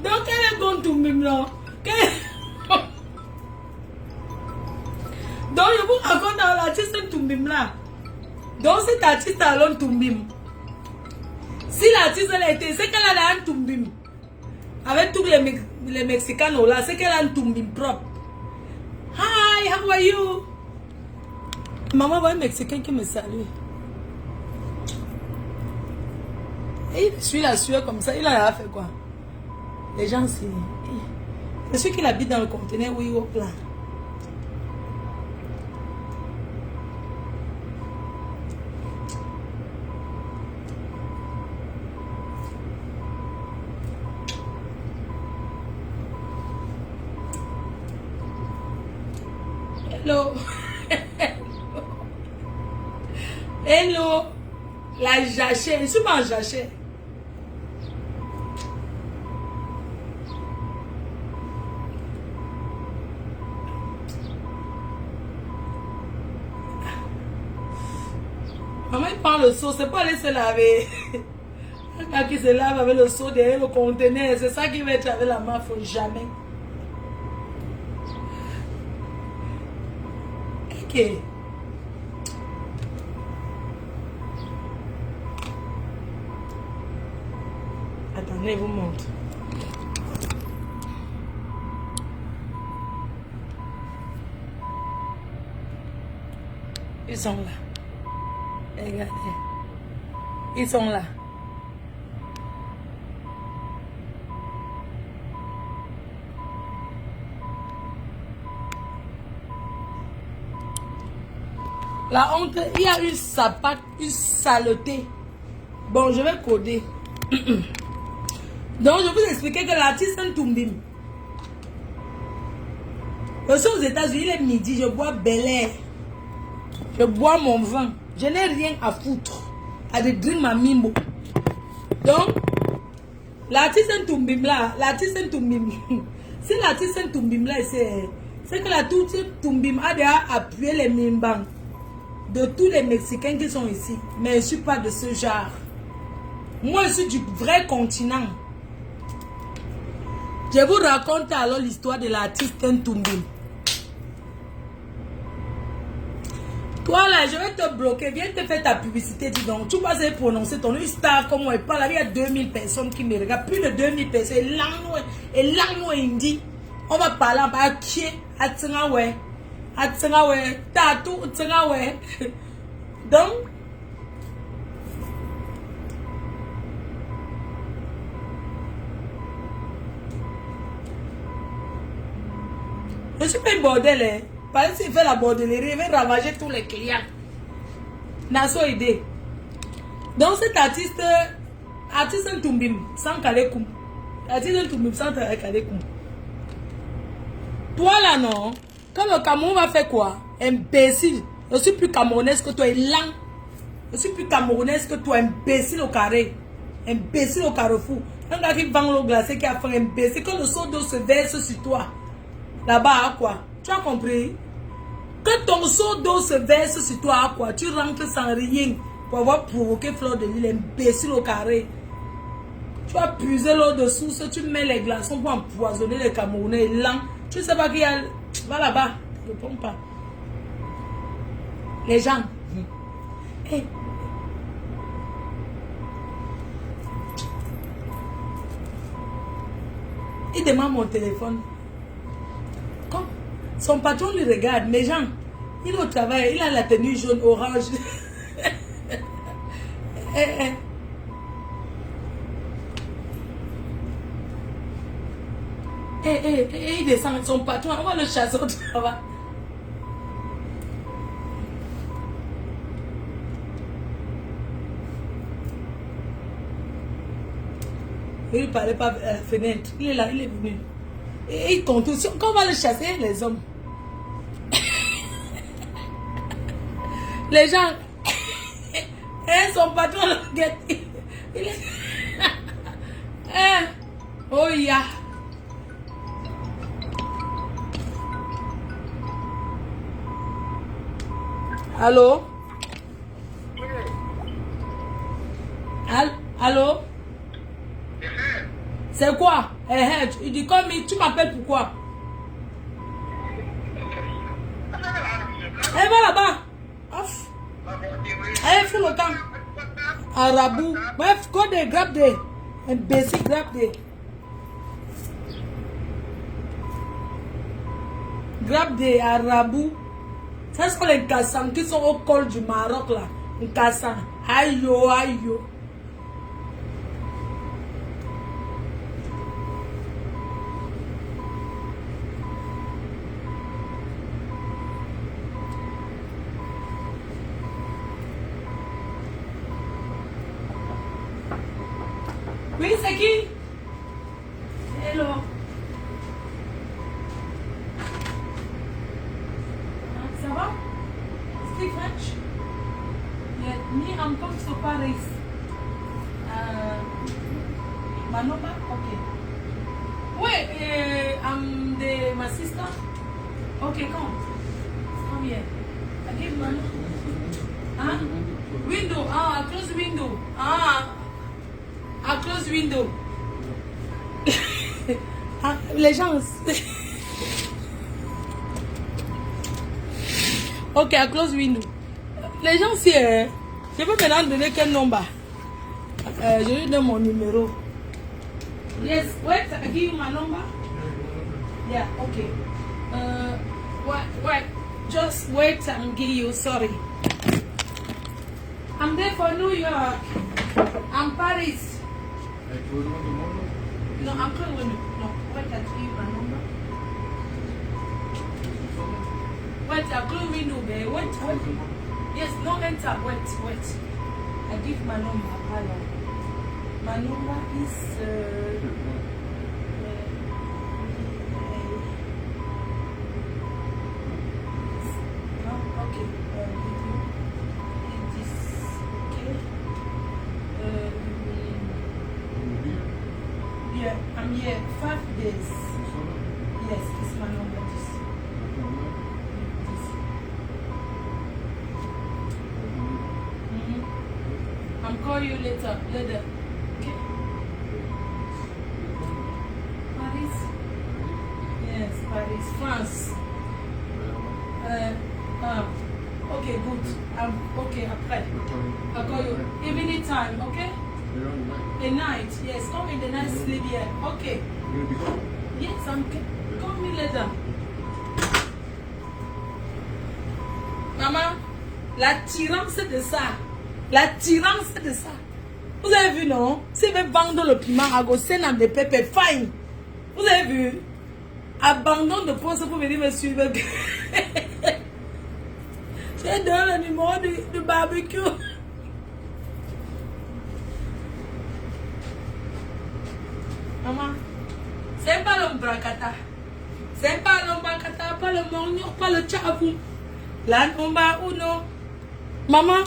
Donc, elle est gon tumbim, là. Donc, je vous raconte dans l'artiste Tumbim là. Donc, cet artiste a un Tumbim. Si l'artiste elle a été, c'est qu'elle a un Tumbim. Avec tous les Mexicains là, c'est qu'elle a un Tumbim propre. Hi, how are you? Maman voit un Mexicain qui me salue. Et il suit la sueur comme ça, il a fait quoi? Les gens, c'est celui qui habite dans le conteneur où il est au plan. Hello. Hello. La jachère. Je suis pas en jachère. Maman, il prend le seau, c'est pas aller se laver. Un gars qui se lave avec le seau derrière le conteneur, c'est ça qui va être avec la main, faut jamais. Ok. Attendez, je vous montre. Ils sont là. Regardez. Ils sont là. La honte, il y a une sapate, une saleté. Bon, je vais coder. Donc, je vous expliquer que l'artiste Ntumbim. Je suis aux États-Unis, il est midi, je bois Bel Air. Je bois mon vin. Je n'ai rien à foutre. À de drink ma mimbo. Donc, l'artiste Ntumbim là, l'artiste Ntumbim. Si l'artiste Ntumbim là, c'est que l'artiste Ntumbim a déjà appuyé les mimbans de tous les Mexicains qui sont ici. Mais je ne suis pas de ce genre. Moi, je suis du vrai continent. Je vous raconte alors l'histoire de l'artiste Ntumbim. Toi là, je vais te bloquer. Viens te faire ta publicité. Dis donc, tu vas essayer de prononcer ton nom. Star comme moi, il parle. Il y a 2000 personnes qui me regardent. Plus de 2000 personnes. Et langue hindi. On va parler en bas. Qui est Atsengawe. Atsengawe. Tatou. Atsengawe. Donc. Je suis pas une bordel, hein. Parce qu'il fait la bordellerie, il va ravager tous les clients. N'a pas idée. Donc cet artiste Ntumbim, sans Kalekoum. Artiste Ntumbim, sans Kalekoum. Toi là, non. Quand le Cameroun va faire quoi? Imbécile. Je suis plus camerounaise que toi, lent. Je suis plus camerounaise que toi, imbécile au carré. Imbécile au carrefour. Un gars qui vend l'eau glacée qui a fait imbécile. Quand le seau d'eau se verse sur toi. Là-bas, à quoi? Tu as compris? Quand ton seau d'eau se verse sur toi, à quoi? Tu rentres sans rien pour avoir provoqué Fleur de Lys, imbécile au carré. Tu vas puiser l'eau de source, tu mets les glaçons pour empoisonner les Camerounais lents. Tu sais pas qu'il y a... Va là-bas, ne réponds pas. Les gens. Hey. Il demande mon téléphone. Comme son patron lui regarde, mais Jean, il est au travail, il a la tenue jaune, orange. Il descend, son patron, on va le chasser au travail. Il ne parlait pas à la fenêtre, il est là, il est venu. Et il compte aussi, quand on va le chasser, les hommes. Les gens, son patron le guette. Il est... Oh yeah. Allô? Allô? C'est quoi? Il dit comme tu m'appelles pourquoi? Va là-bas. Fais le temps. Arabou. Bref, go there, grab there. Imbécile, grab there. Grab there, Arabou. Ça sont les Kassans qui sont au col du Maroc là. Les Kassans. Aïe yo, aïe yo. Oui, c'est qui? Hello. Ça va? Speak French? Yeah, me, I'm come to Paris. Manoma? Okay. Wait, I'm my sister. Okay, come. Come here. I give Manu. Hein? Window. Ah, close window. Ah, close window. Ah, les gens. Ok, à close window. Les gens, si je peux maintenant donner quel nombre? Je lui donne mon numéro. Yes, wait, I give you my number. Yeah, okay. Wait, just wait, I'm giving you, sorry. I'm there for New York. I'm Paris. No, I'm calling. No, wait, I give you my number. Wait, I close window, babe. Wait. Yes, no enter. Wait. I give my number. Hello. My number is. Okay. It is okay. Yeah, I'm here 5 days. Yes, it's my number. I'll call you later. Okay? Paris? Yes, Paris, France. Okay, good. Okay, après. I'll call you. Evening time, okay? The night, yes. Come in the night, sleep here. Okay. Yes, call me later. Maman, l'attirance de ça. L'attirance de ça. Vous avez vu, non? C'est même vendre le piment à gosser dans des pépés fine. Vous avez vu? Abandon de poste pour venir me suivre. J'ai donné le numéro de barbecue. Maman, c'est pas le bracata. C'est pas le bracata, pas le morgnon, pas le tchabou. La nomba ou non. Maman,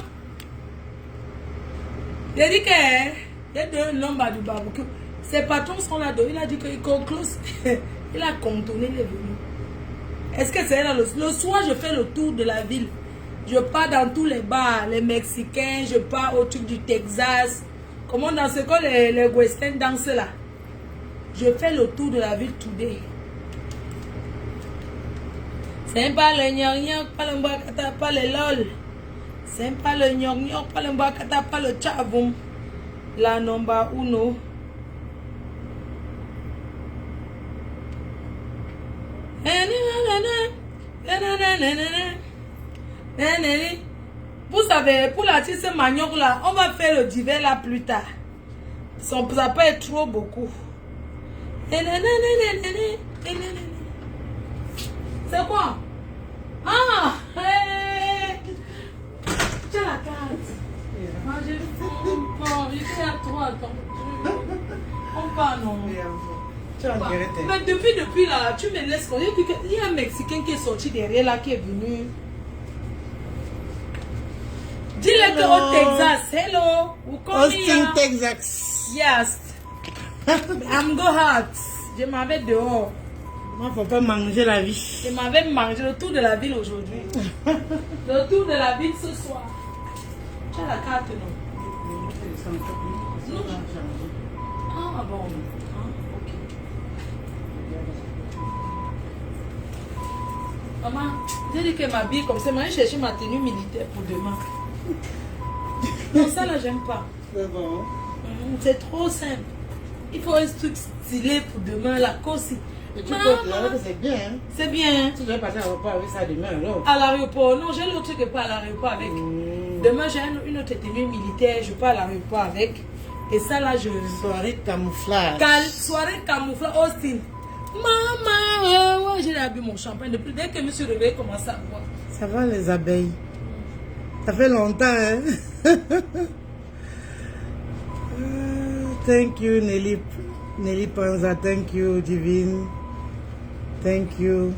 j'ai dit que il y a deux nombres du barbecue. Ses patrons sont là-dedans. Il a dit qu'il conclose. Il a contourné les venus. Est-ce que c'est là le soir, je fais le tour de la ville. Je pars dans tous les bars, les Mexicains, je pars au truc du Texas. Comment dans ce cas les Western dansent là? Je fais le tour de la ville today. C'est pas le gnon-gnon, pas le mbakata, pas le lol. C'est pas le gnon-gnon, pas le mbakata, pas le tchavoum. La number uno. Vous savez, pour l'artiste manioc là, on va faire le divers là plus tard. Ça peut être trop beaucoup. C'est quoi? Ah! Tu as la carte. Moi, je fais à toi. On parle, non? Mais depuis là, tu me laisses. Il y a un Mexicain qui est sorti derrière là, qui est venu. Dis-le que au Texas. Hello. Austin, Texas. Yes. I'm go hot. Je m'en vais dehors. Moi, faut pas manger la vie. Je m'en vais manger le tour de la ville aujourd'hui. Le tour de la ville ce soir. Tu as la carte, non? Non. Ah bon. Ok. Maman, j'ai dit que ma bille comme ça, moi, je cherche ma tenue militaire pour demain. Non, ça là, j'aime pas. C'est bon. C'est trop simple. Il faut un truc stylé pour demain, la cosi. Et tu peux, c'est bien. Hein? C'est bien. Tu dois passer à l'aéroport avec ça demain alors. À l'aéroport, non, j'ai l'autre truc pas à l'aéroport avec. Demain, j'ai une autre tenue militaire, je pars à l'aéroport avec. Et ça là, je. Soirée camouflage. Soirée camouflage, Austin. Maman, ouais, j'ai bu mon champagne depuis dès que je me suis réveillée, commence à boire. Ça va les abeilles? Ça fait longtemps, hein? Thank you, Nelly Panza. Thank you, Divine. Thank you.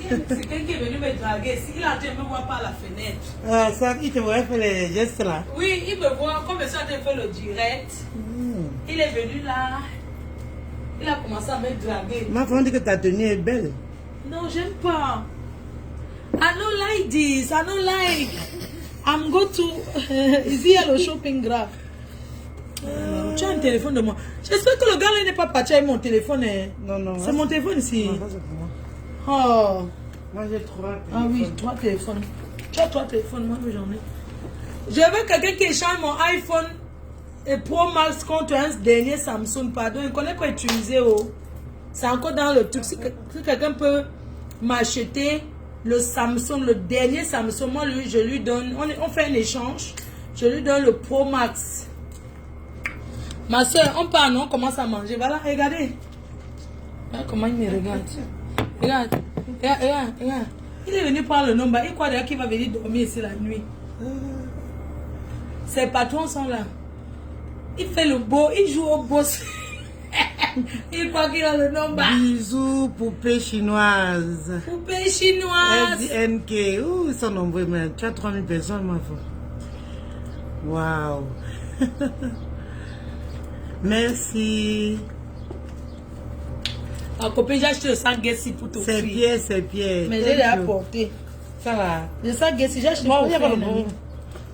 C'est quelqu'un qui est venu me draguer. S'il a été me voir par la fenêtre. Ah, ça, il te voit faire les gestes là? Oui, il me voit. Comme ça, j'ai fait le direct. Il est venu là. Il a commencé à me draguer. Ma femme dit que ta tenue est belle. Non, j'aime pas. I don't like this. I don't like. I'm go to... Ici, il y a le shopping grave. Tu as un téléphone de moi. J'espère que le gars là n'est pas parti avec mon téléphone. Hein. Non, non. C'est mon téléphone ici. Non, ça c'est pour moi. Oh. Moi j'ai 3 téléphones. Ah oui, 3 téléphones. Tu as 3 téléphones, moi j'en ai. Je veux quelqu'un qui échange mon iPhone et Pro Max contre un dernier Samsung. Pardon, il ne connaît pas utiliser. Oh. C'est encore dans le truc. Si quelqu'un peut m'acheter le Samsung, le dernier Samsung, moi je lui donne, on fait un échange. Je lui donne le Pro Max. Ma soeur, on part, non? On commence à manger. Voilà, regardez. Regarde comment il me regarde. Regarde. Regarde. Il est venu prendre le nombre. Il croit d'ailleurs qu'il va venir dormir ici la nuit. Ses patrons sont là. Il fait le beau. Il joue au boss. Il croit qu'il a le nombre. Bisous, poupée chinoise. Poupée chinoise. SDNK. Ouh, ils sont nombreux, mais tu as 3000 personnes, ma foi. Waouh. Merci. Ma copine, j'ai acheté le sac Guessi pour tout C'est bien, c'est bien. Mais j'ai déjà apporté. Ça va. Le sac Guessi, j'ai acheté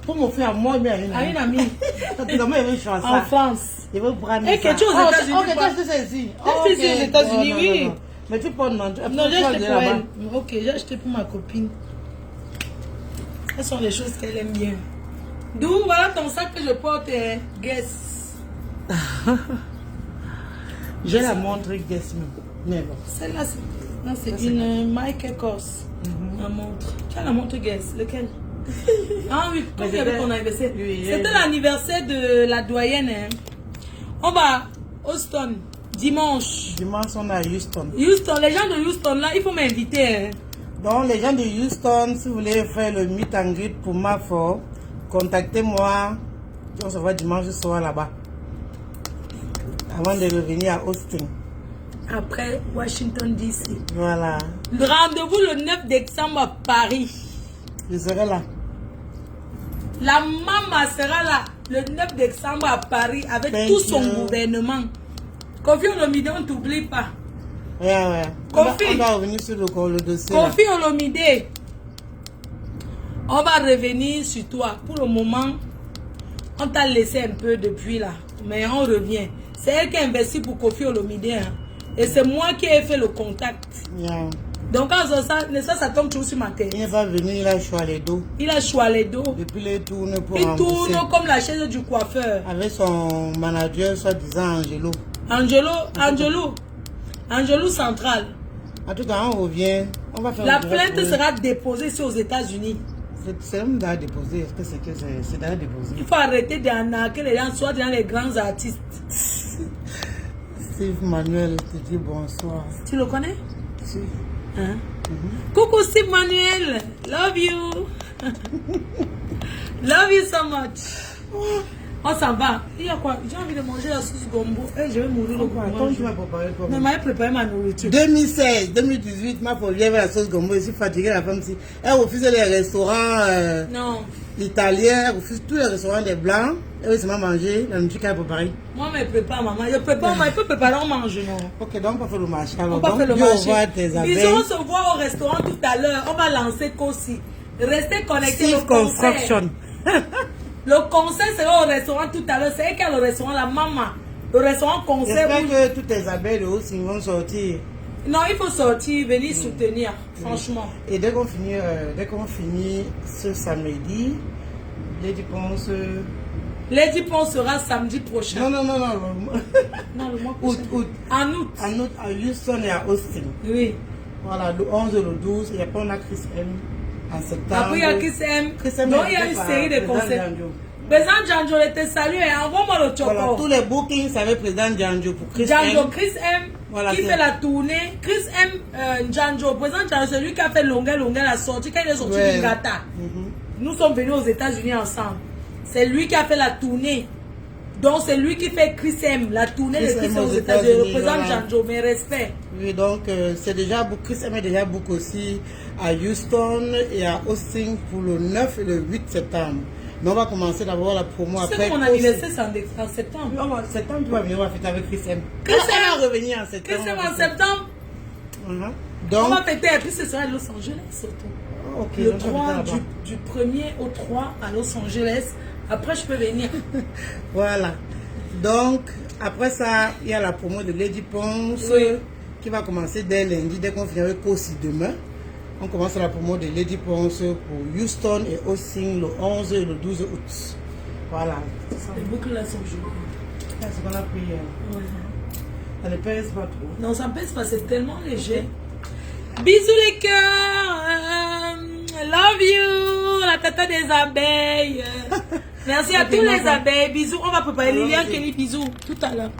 pour mon frère, moi, mais à une amie. En France. Il veut prendre Et que tu es aux États-Unis. Ok, tu acheté ça ici. J'ai acheté aux États-Unis, oui. Mais tu prends non. Non, j'ai acheté pour elle. Ok, j'ai acheté pour ma copine. Ce sont les choses qu'elle aime bien. D'où, voilà ton sac que je porte, Guess. J'ai la montre Guess, mais bon. Celle-là, c'est une Michael Kors. La montre. Tu as la montre Guess, lequel? Ah oui, comme il y avait ton anniversaire. C'était l'anniversaire de la doyenne. Hein. On va Houston, dimanche. Dimanche, on est à Houston. Houston, les gens de Houston, là, il faut m'inviter. Hein. Donc, les gens de Houston, si vous voulez faire le meet and greet pour ma foi, contactez-moi. On se voit dimanche soir là-bas. Avant de revenir à Austin. Après Washington DC. Voilà. Rendez-vous le 9 décembre à Paris. Je serai là. La maman sera là le 9 décembre à Paris avec tout son gouvernement. Kofi Olomide, on ne t'oublie pas. Ouais. Kofi. On va revenir sur le dossier. Kofi Olomide. On va revenir sur toi. Pour le moment, on t'a laissé un peu depuis là. Mais on revient. C'est elle qui a investi pour Kofi Olomide. Hein. Et c'est moi qui ai fait le contact. Yeah. Donc, quand ça tombe toujours sur ma tête. Il n'est pas venu, il a choisi les dos. Il a choisi les dos. Depuis les tourne pour il tourne comme la chaise du coiffeur. Avec son manager, soi-disant Angelo. Angelo Central. En tout cas, on revient. On va faire la plainte sera déposée ici aux États-Unis. C'est même d'ailleurs déposé. Est-ce que c'est d'ailleurs déposé? Il faut arrêter d'arnaquer les gens, soit dans les grands artistes. Steve Manuel te dit bonsoir. Tu le connais? Si. Hein? Coucou Steve Manuel, love you. Love you so much. On s'en va. Il y a quoi? J'ai envie de manger la sauce gombo. Et je vais mourir le gombo. Comment tu vas préparer le mais m'a préparé ma nourriture. 2016, 2018, ma pauvre vient avec la sauce gombo. Je suis fatiguée, la femme si. Elle refuse les restaurants non. Italiens, elle refuse tous les restaurants des blancs. Elle veut seulement manger la nourriture qu'elle a préparée. Moi, je prépare, maman. Je prépare, il peut préparer, on mange, non? Ok, donc on va faire le marché. Alors, on va faire le marché. Ils vont se voir au restaurant tout à l'heure. On va lancer Kosi. Restez connectés. Steve Construction. Le concert sera au restaurant tout à l'heure. C'est elle qui a le restaurant, la maman. Le restaurant concert. J'espère que toutes les abeilles de Haut-Sing vont sortir. Non, il faut sortir, venir soutenir, franchement. Et dès qu'on finit ce samedi, Lady Pons sera samedi prochain. Non. Non, le mois prochain. Août. En août. En août, à Houston et à Austin. Oui. Voilà, le 11 et le 12. Et après, on a Chris M. En septembre. Après, il y a Chris M. Donc, il y a une série de concerts. Président Djanjo, je te salue et envoie-moi le choco. Voilà, tous les bookings, c'est avec Président Djanjo pour Chris Djanjo, M. Chris M. Voilà, qui fait la tournée. Chris M. Djanjo, Président Djanjo, c'est lui qui a fait longueur la sortie. Quand il est sorti du Gata. Nous sommes venus aux États-Unis ensemble. C'est lui qui a fait la tournée. Donc, c'est lui qui fait Chris M. La tournée de Chris M aux États-Unis. Le président Djanjo, mes respects. Oui, donc, c'est déjà Chris M est déjà book aussi à Houston et à Austin pour le 9 et le 8 septembre. Mais on va commencer d'abord la promo après. C'est mon anniversaire, c'est en septembre. En septembre, tu vas venir, on va fêter avec Chris M. Chris M va revenir en septembre. Chris M en septembre. Donc, on va fêter et puis ce sera à Los Angeles surtout. ok. Le donc 3, là-bas. du 1er au 3 à Los Angeles. Après, je peux venir. Voilà. Donc, après ça, il y a la promo de Lady Ponce Oui. qui va commencer dès lundi, dès qu'on finit avec aussi demain. On commence la promo de Lady Ponce pour Houston et Austin le 11 et le 12 août. Voilà. Les boucles là sont jolies. C'est ce qu'on a pris. Ouais. Ça ne pèse pas trop. Non, ça pèse pas, c'est tellement léger. Bisous les cœurs. Love you. La tata des abeilles. Merci à tous les abeilles. Bisous. On va préparer Lilian Kelly. Bisous. Tout à l'heure.